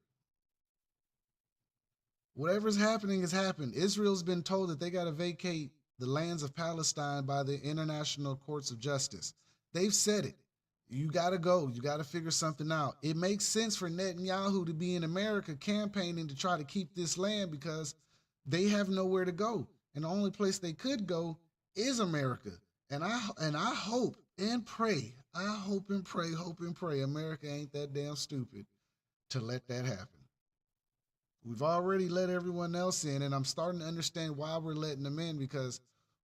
Whatever's happening has happened. Israel's been told that they got to vacate the lands of Palestine by the International Courts of Justice. They've said it. You got to go. You got to figure something out. It makes sense for Netanyahu to be in America campaigning to try to keep this land, because they have nowhere to go. And the only place they could go is America. And I hope and pray, hope and pray America ain't that damn stupid to let that happen. We've already let everyone else in, and I'm starting to understand why we're letting them in, because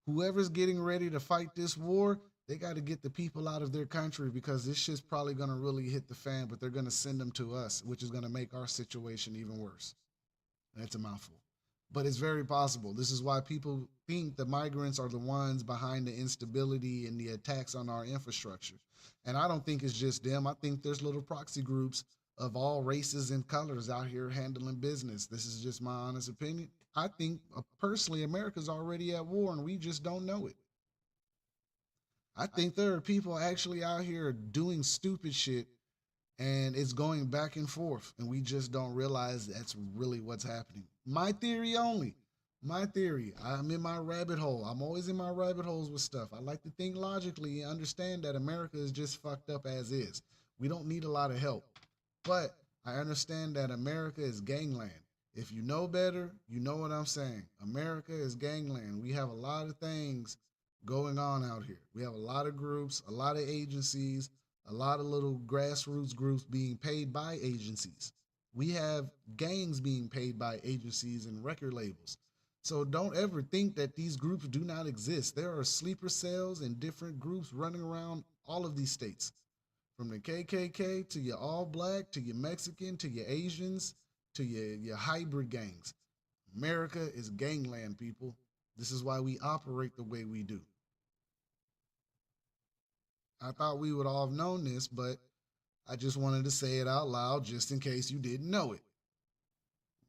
whoever's getting ready to fight this war, they got to get the people out of their country, because this shit's probably going to really hit the fan, but they're going to send them to us, which is going to make our situation even worse. That's a mouthful. But it's very possible. This is why people think the migrants are the ones behind the instability and the attacks on our infrastructure. And I don't think it's just them. I think there's little proxy groups of all races and colors out here handling business. This is just my honest opinion. I think personally, America's already at war and we just don't know it. I think there are people actually out here doing stupid shit and it's going back and forth and we just don't realize that's really what's happening. My theory only. My theory. I'm in my rabbit hole. I'm always in my rabbit holes with stuff. I like to think logically and understand that America is just fucked up as is. We don't need a lot of help. But I understand that America is gangland. If you know better, you know what I'm saying. America is gangland. We have a lot of things going on out here. We have a lot of groups, a lot of agencies, a lot of little grassroots groups being paid by agencies. We have gangs being paid by agencies and record labels. So don't ever think that these groups do not exist. There are sleeper cells and different groups running around all of these states. From the KKK to your all black, to your Mexican, to your Asians, to your hybrid gangs. America is gangland, people. This is why we operate the way we do. I thought we would all have known this, but I just wanted to say it out loud just in case you didn't know it.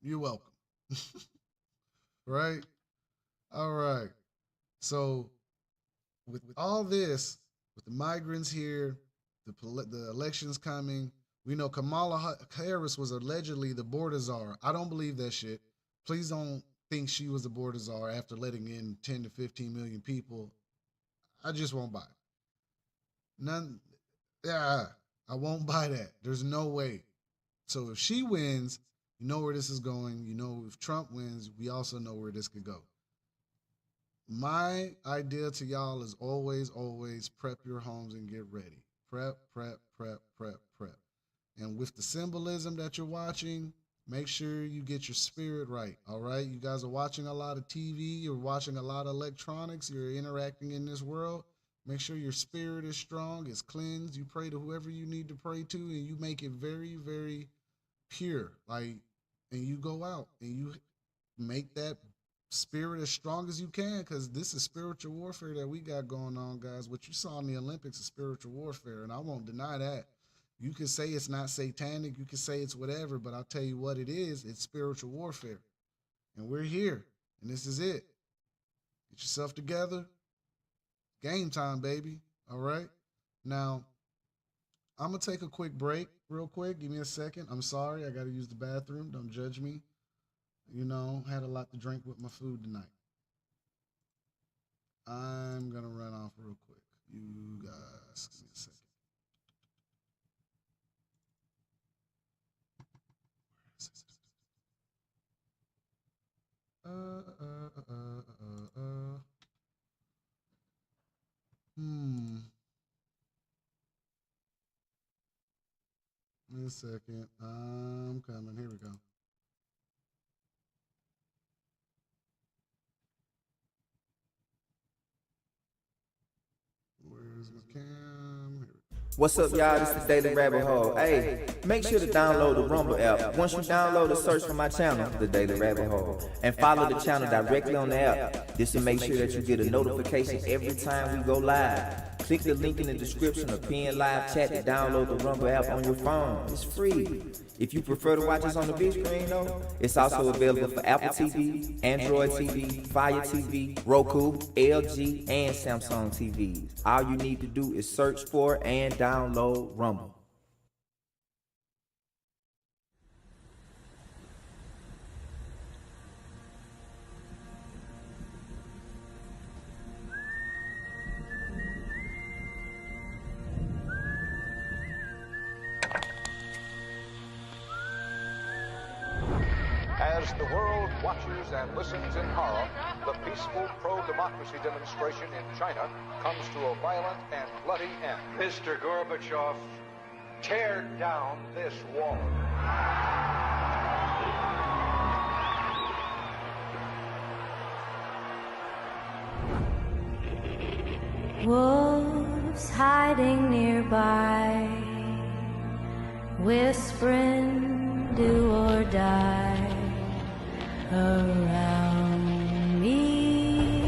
You're welcome. Right? All right. So with all this, with the migrants here, the elections coming, we know Kamala Harris was allegedly the border czar. I don't believe that shit. Please don't think she was the border czar after letting in 10 to 15 million people. I just won't buy it. None. Yeah, I won't buy that. There's no way. So if she wins, you know where this is going. You know, if Trump wins, we also know where this could go. My idea to y'all is always, always prep your homes and get ready. Prep, prep, prep, prep, prep. And with the symbolism that you're watching, make sure you get your spirit right, all right? You guys are watching a lot of TV, you're watching a lot of electronics, you're interacting in this world. Make sure your spirit is strong, it's cleansed. You pray to whoever you need to pray to, and you make it very, very pure. Like, and you go out and you make that spirit as strong as you can, because this is spiritual warfare that we got going on, guys. What you saw in the Olympics is spiritual warfare, and I won't deny that. You can say it's not satanic, you can say it's whatever, but I'll tell you what it is. It's spiritual warfare. And we're here, and this is it. Get yourself together. Game time, baby. All right? Now, I'm going to take a quick break real quick. Give me a second. I'm sorry. I got to use the bathroom. Don't judge me. You know, had a lot to drink with my food tonight. I'm going to run off real quick. You guys, give me a second. Give me a second. I'm coming. Here we go. Where's my cam? Here we go. What's up, y'all? This is the Daily Rabbit Hole. Hey, make sure to download the Rumble app. Once you download it, search for my channel, The Daily Rabbit Hole, and follow the channel directly on the app. This will make sure that you get a notification every time we go live. Click the link in the description or pin live chat to download the Rumble app on your phone. It's free. If you prefer to watch us on the big screen, though, it's also available for Apple TV, Android TV, Fire TV, Roku, LG, and Samsung TVs. All you need to do is search for and download Rumble. As the world watches and listens in horror, the peaceful pro-democracy demonstration in China comes to a violent and bloody end. Mr. Gorbachev, tear down this wall. Wolves hiding nearby, whispering do or die around me.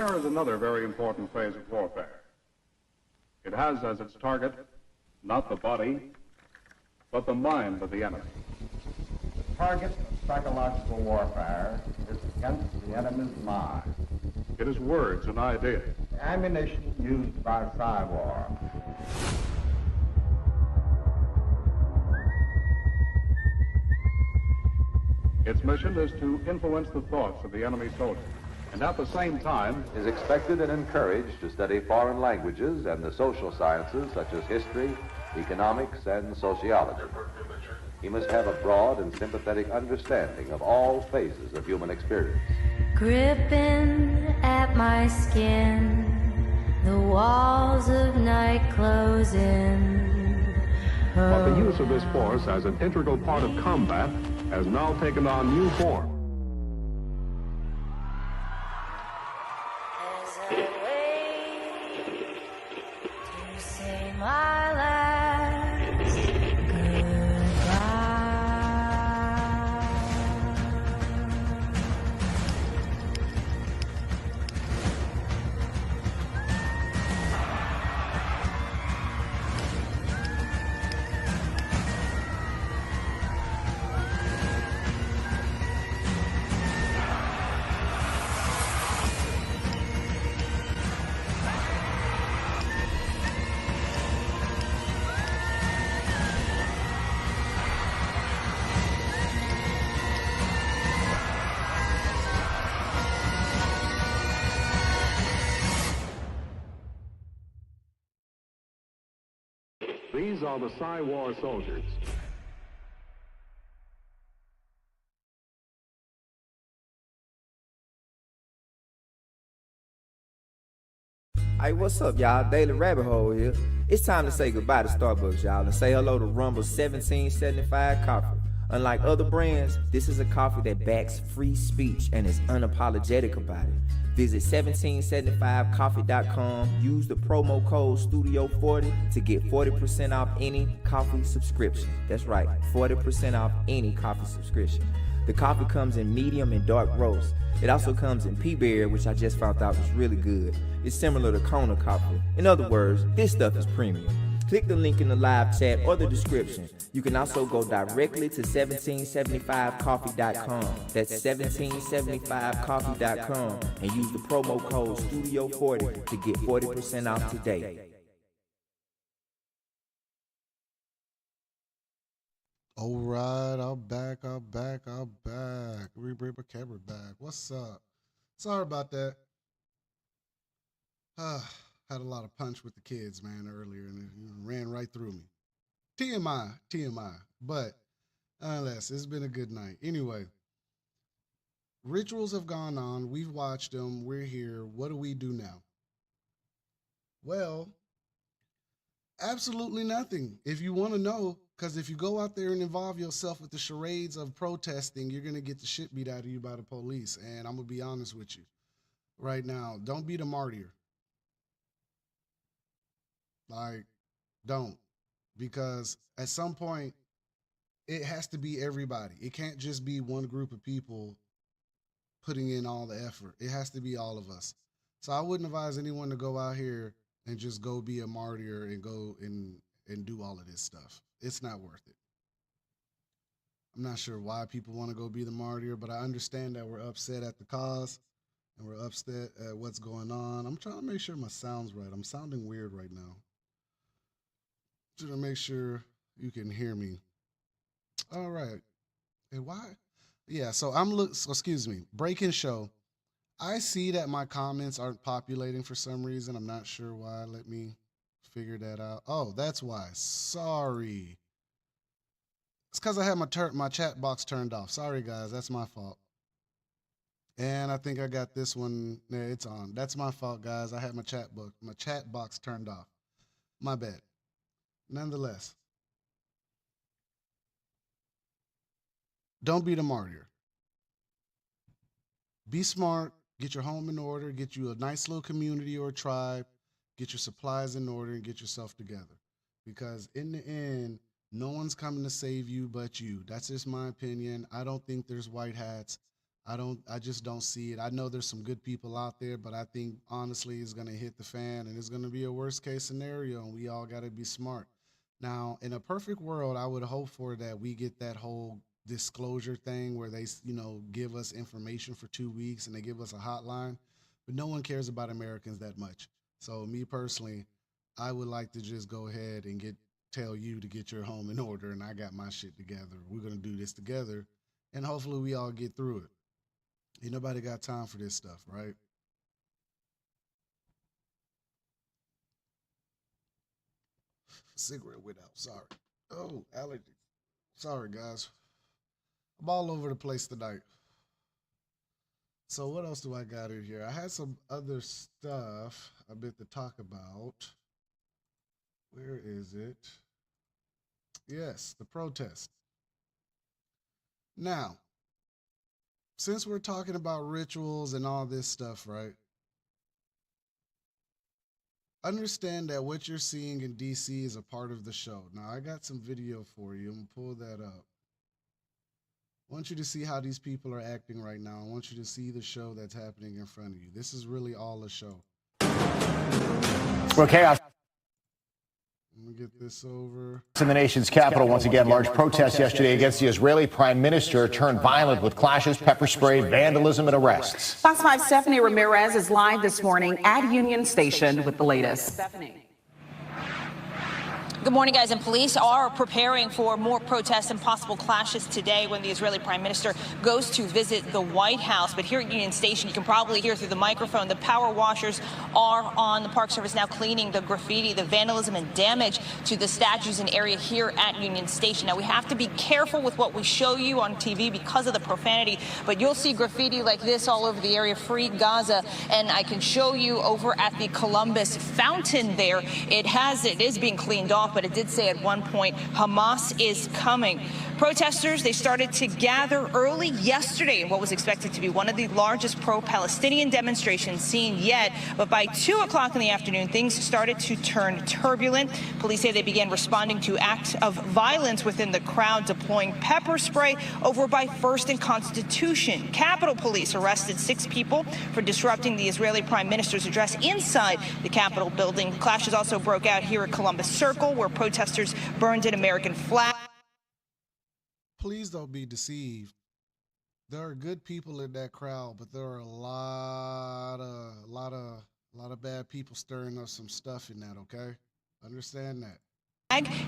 there is another very important phase of warfare. It has as its target not the body, but the mind of the enemy. The target of psychological warfare is against the enemy's mind. It is words and ideas. The ammunition used by Psy-War. Its mission is to influence the thoughts of the enemy soldier, and at the same time is expected and encouraged to study foreign languages and the social sciences such as history, economics, and sociology. He must have a broad and sympathetic understanding of all phases of human experience. Gripping at my skin, the walls of night closing. But the use of this force as an integral part of combat has now taken on new form. As I wait to say my last goodbye. These are the Psy-War soldiers. Hey, what's up, y'all? Daily Rabbit Hole here. It's time to say goodbye to Starbucks, y'all, and say hello to Rumble 1775 coffee. Unlike other brands, this is a coffee that backs free speech and is unapologetic about it. Visit 1775coffee.com, use the promo code STUDIO40 to get 40% off any coffee subscription. That's right, 40% off any coffee subscription. The coffee comes in medium and dark roast. It also comes in pea berry, which I just found out was really good. It's similar to Kona coffee. In other words, this stuff is premium. Click the link in the live chat or the description. You can also go directly to 1775coffee.com. That's 1775coffee.com and use the promo code STUDIO40 to get 40% off today. All right, I'm back. We bring my camera back. What's up? Sorry about that. Had a lot of punch with the kids, man, earlier, and it ran right through me. TMI. But nonetheless, it's been a good night. Anyway, rituals have gone on. We've watched them. We're here. What do we do now? Well, absolutely nothing. If you want to know, because if you go out there and involve yourself with the charades of protesting, you're going to get the shit beat out of you by the police. And I'm going to be honest with you right now. Don't be the martyr. Like, don't. Because at some point, it has to be everybody. It can't just be one group of people putting in all the effort. It has to be all of us. So I wouldn't advise anyone to go out here and just go be a martyr and go and do all of this stuff. It's not worth it. I'm not sure why people want to go be the martyr, but I understand that we're upset at the cause and we're upset at what's going on. I'm trying to make sure my sound's right. I'm sounding weird right now. To make sure you can hear me. All right. And why? Yeah, so excuse me, breaking show. I see that my comments aren't populating for some reason. I'm not sure why. Let me figure that out. Oh, that's why. Sorry. It's because I had my chat box turned off. Sorry, guys. That's my fault. And I think I got this one. Yeah, it's on. That's my fault, guys. I had my chat box turned off. My bad. Nonetheless, don't be the martyr. Be smart, get your home in order, get you a nice little community or a tribe, get your supplies in order, and get yourself together. Because in the end, no one's coming to save you but you. That's just my opinion. I don't think there's white hats. I just don't see it. I know there's some good people out there, but I think honestly it's gonna hit the fan and it's gonna be a worst case scenario, and we all gotta be smart. Now, in a perfect world, I would hope for that we get that whole disclosure thing where they, give us information for 2 weeks and they give us a hotline, but no one cares about Americans that much. So me personally, I would like to just go ahead and tell you to get your home in order, and I got my shit together. We're gonna do this together, and hopefully we all get through it. Ain't nobody got time for this stuff, right? Cigarette went out. Sorry. Oh, allergies. Sorry, guys. I'm all over the place tonight. So what else do I got in here? I had some other stuff a bit to talk about. Where is it? Yes, the protest. Now, since we're talking about rituals and all this stuff, right? Understand that what you're seeing in DC is a part of the show. Now, I got some video for you. I'm gonna pull that up. I want you to see how these people are acting right now. I want you to see the show that's happening in front of you. This is really all a show. Well, chaos Let me get this over. in the nation's capital. Once again, large protests yesterday against the Israeli prime minister turned violent with clashes, pepper spray, vandalism, and arrests. Fox 5's Stephanie Ramirez is live this morning at Union Station with the latest. Stephanie. Good morning, guys. And police are preparing for more protests and possible clashes today when the Israeli prime minister goes to visit the White House. But here at Union Station, you can probably hear through the microphone, the power washers are on. The Park Service now cleaning the graffiti, the vandalism and damage to the statues and area here at Union Station. Now, we have to be careful with what we show you on TV because of the profanity, but you'll see graffiti like this all over the area, Free Gaza. And I can show you over at the Columbus fountain there. It is being cleaned off, but it did say at one point, Hamas is coming. Protesters, they started to gather early yesterday in what was expected to be one of the largest pro-Palestinian demonstrations seen yet. But by 2 o'clock in the afternoon, things started to turn turbulent. Police say they began responding to acts of violence within the crowd, deploying pepper spray over by First and Constitution. Capitol Police arrested 6 people for disrupting the Israeli prime minister's address inside the Capitol building. Clashes also broke out here at Columbus Circle, where protesters burned an American flag. Please don't be deceived. There are good people in that crowd, but there are a lot of bad people stirring up some stuff in that, okay? Understand that.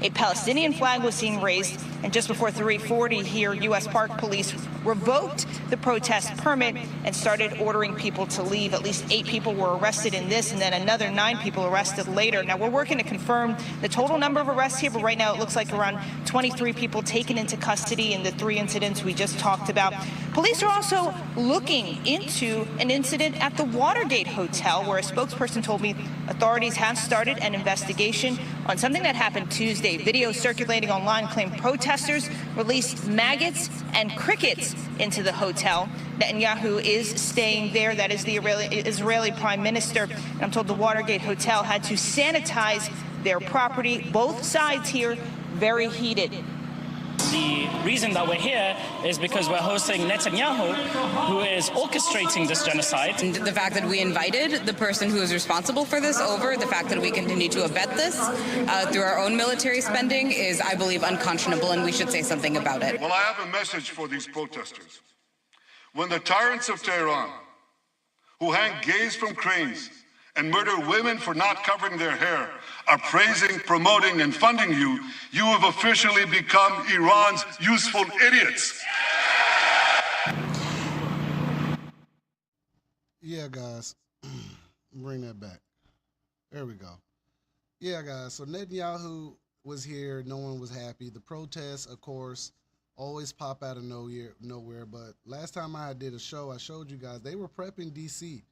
A Palestinian flag was seen raised, and just before 3:40 here, U.S. Park Police revoked the protest permit and started ordering people to leave. At least 8 people were arrested in this, and then another 9 people arrested later. Now, we're working to confirm the total number of arrests here, but right now it looks like around 23 people taken into custody in the 3 incidents we just talked about. Police are also looking into an incident at the Watergate Hotel, where a spokesperson told me authorities have started an investigation on something that happened Tuesday. Videos circulating online claim protesters released maggots and crickets into the hotel. Netanyahu is staying there. That is the Israeli prime minister. And I'm told the Watergate Hotel had to sanitize their property. Both sides here very heated. The reason that we're here is because we're hosting Netanyahu, who is orchestrating this genocide. And the fact that we invited the person who is responsible for this over, the fact that we continue to abet this through our own military spending is, I believe, unconscionable, and we should say something about it. Well, I have a message for these protesters. When the tyrants of Tehran, who hang gays from cranes and murder women for not covering their hair, are praising, promoting, and funding you, you have officially become Iran's useful idiots. Yeah, guys. Bring that back. There we go. Yeah, guys. So Netanyahu was here. No one was happy. The protests, of course, always pop out of nowhere. But last time I did a show, I showed you guys, they were prepping D.C.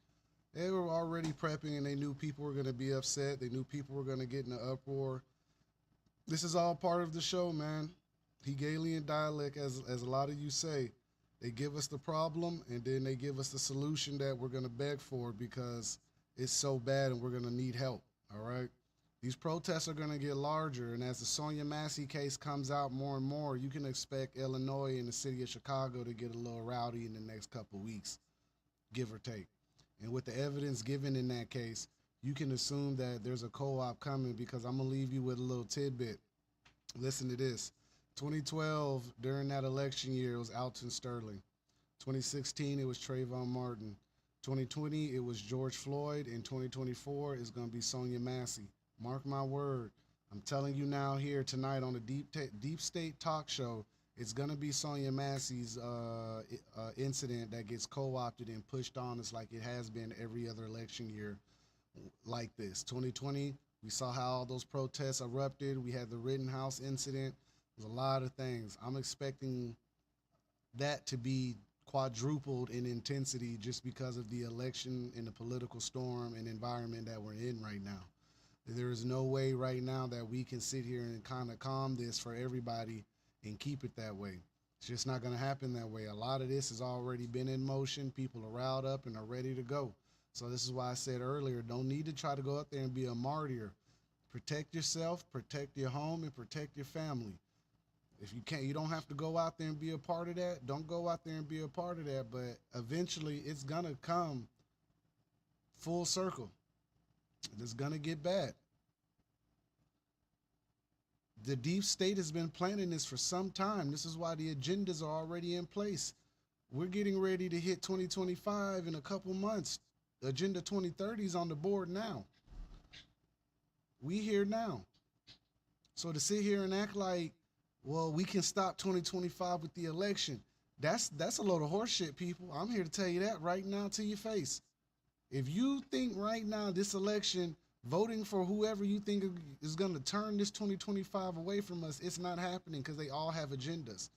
They were already prepping, and they knew people were going to be upset. They knew people were going to get in an uproar. This is all part of the show, man. Hegelian dialect, as a lot of you say. They give us the problem, and then they give us the solution that we're going to beg for because it's so bad and we're going to need help, all right? These protests are going to get larger, and as the Sonia Massey case comes out more and more, you can expect Illinois and the city of Chicago to get a little rowdy in the next couple weeks, give or take. And with the evidence given in that case, you can assume that there's a co-op coming, because I'm going to leave you with a little tidbit. Listen to this. 2012, during that election year, it was Alton Sterling. 2016, it was Trayvon Martin. 2020, it was George Floyd. In 2024, it's going to be Sonia Massey. Mark my word. I'm telling you now here tonight on the Deep State Talk Show, it's going to be Sonia Massey's incident that gets co-opted and pushed on us like it has been every other election year like this. 2020, we saw how all those protests erupted. We had the Rittenhouse incident. There's a lot of things. I'm expecting that to be quadrupled in intensity just because of the election and the political storm and environment that we're in right now. There is no way right now that we can sit here and kind of calm this for everybody and keep it that way. It's just not going to happen that way. A lot of this has already been in motion. People are riled up and are ready to go. So this is why I said earlier, don't need to try to go out there and be a martyr. Protect yourself, protect your home, and protect your family. If you can't, you don't have to go out there and be a part of that. Don't go out there and be a part of that. But eventually it's going to come full circle. It's going to get bad. The deep state has been planning this for some time. This is why the agendas are already in place. We're getting ready to hit 2025 in a couple months. Agenda 2030 is on the board now. We here now. So to sit here and act like, well, we can stop 2025 with the election, that's a load of horse shit, people. I'm here to tell you that right now to your face. If you think right now this election, voting for whoever you think is going to turn this 2025 away from us, it's not happening, because they all have agendas.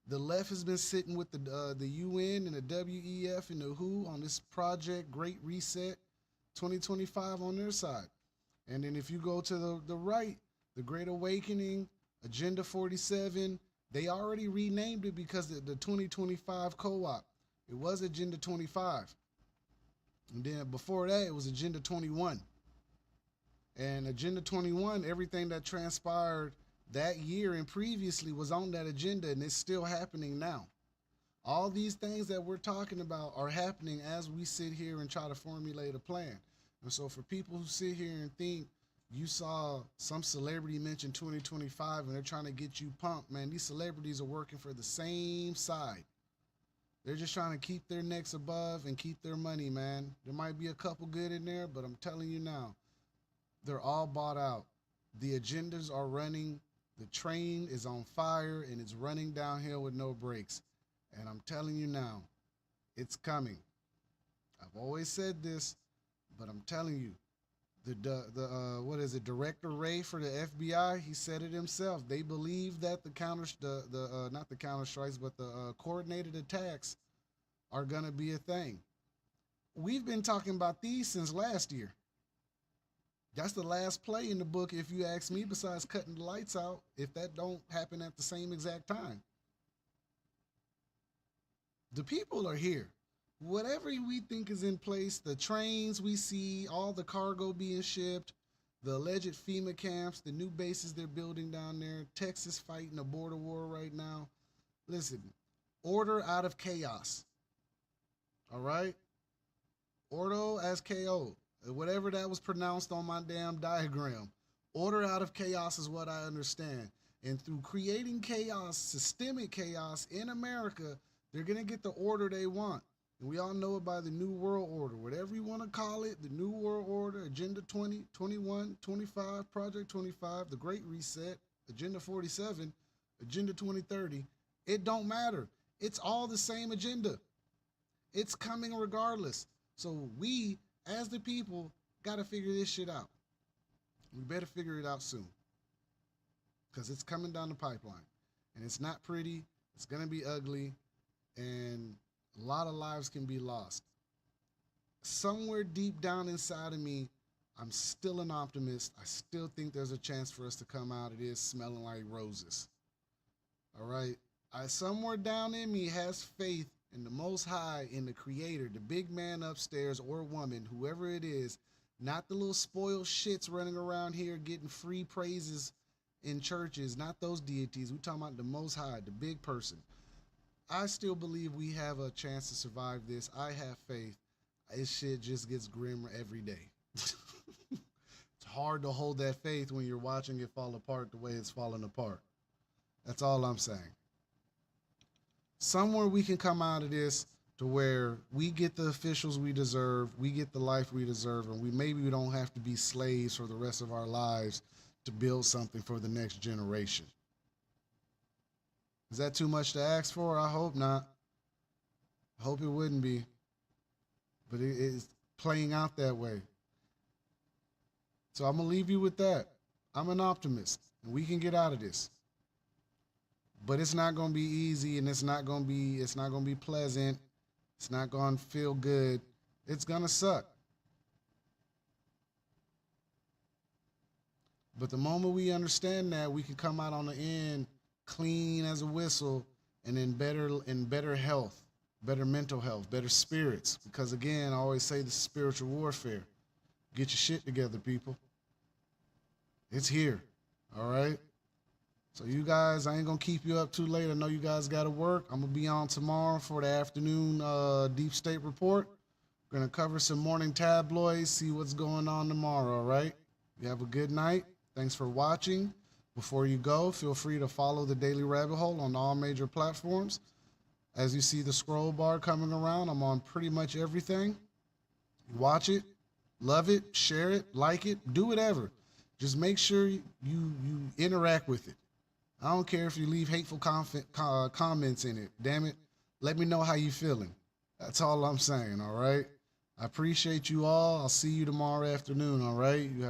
The left has been sitting with the UN and the WEF and the WHO on this project, Great Reset 2025 on their side. And then if you go to the right, the Great Awakening, Agenda 47, they already renamed it because the 2025 co-op, it was Agenda 25. And then before that, it was Agenda 21. And Agenda 21, everything that transpired that year and previously was on that agenda, and it's still happening now. All these things that we're talking about are happening as we sit here and try to formulate a plan. And so for people who sit here and think you saw some celebrity mention 2025 and they're trying to get you pumped, man, these celebrities are working for the same side. They're just trying to keep their necks above and keep their money, man. There might be a couple good in there, but I'm telling you now, they're all bought out. The agendas are running. The train is on fire and it's running downhill with no brakes. And I'm telling you now, it's coming. I've always said this, but I'm telling you, Director Ray for the FBI, he said it himself. They believe that not the counter strikes, but the coordinated attacks are gonna be a thing. We've been talking about these since last year. That's the last play in the book, if you ask me, besides cutting the lights out, if that don't happen at the same exact time. The people are here. Whatever we think is in place, the trains we see, all the cargo being shipped, the alleged FEMA camps, the new bases they're building down there, Texas fighting a border war right now. Listen, order out of chaos. All right? Ordo as KO. Whatever that was pronounced on my damn diagram. Order out of chaos is what I understand. And through creating chaos, systemic chaos in America, they're going to get the order they want. And we all know it by the New World Order. Whatever you want to call it, the New World Order, Agenda 20, 21, 25, Project 25, the Great Reset, Agenda 47, Agenda 2030. It don't matter. It's all the same agenda. It's coming regardless. So we, as the people, got to figure this shit out. We better figure it out soon, because it's coming down the pipeline. And it's not pretty. It's going to be ugly. And a lot of lives can be lost. Somewhere deep down inside of me, I'm still an optimist. I still think there's a chance for us to come out of this smelling like roses. All right? Somewhere down in me has faith in the Most High, in the Creator, the big man upstairs or woman, whoever it is, Not the little spoiled shits running around here getting free praises in churches, not those deities. We're talking about the Most High, the big person. I still believe we have a chance to survive this. I have faith. This shit just gets grimmer every day. It's hard to hold that faith when you're watching it fall apart the way it's falling apart. That's all I'm saying. Somewhere we can come out of this to where we get the officials we deserve, we get the life we deserve, and maybe we don't have to be slaves for the rest of our lives to build something for the next generation. Is that too much to ask for? I hope not. I hope it wouldn't be. But it is playing out that way. So I'm going to leave you with that. I'm an optimist, and we can get out of this. But it's not going to be easy, and it's not going to be pleasant. It's not going to feel good. It's going to suck. But the moment we understand that, we can come out on the end clean as a whistle and in better health, better mental health, better spirits. Because again, I always say this is spiritual warfare. Get your shit together, people. It's here. All right? So you guys, I ain't going to keep you up too late. I know you guys got to work. I'm going to be on tomorrow for the afternoon Deep State Report. We're going to cover some morning tabloids, see what's going on tomorrow, all right? You have a good night. Thanks for watching. Before you go, feel free to follow the Daily Rabbit Hole on all major platforms. As you see the scroll bar coming around, I'm on pretty much everything. Watch it, love it, share it, like it, do whatever. Just make sure you interact with it. I don't care if you leave hateful comments in it. Damn it, let me know how you feeling. That's all I'm saying, all right? I appreciate you all. I'll see you tomorrow afternoon, all right? You have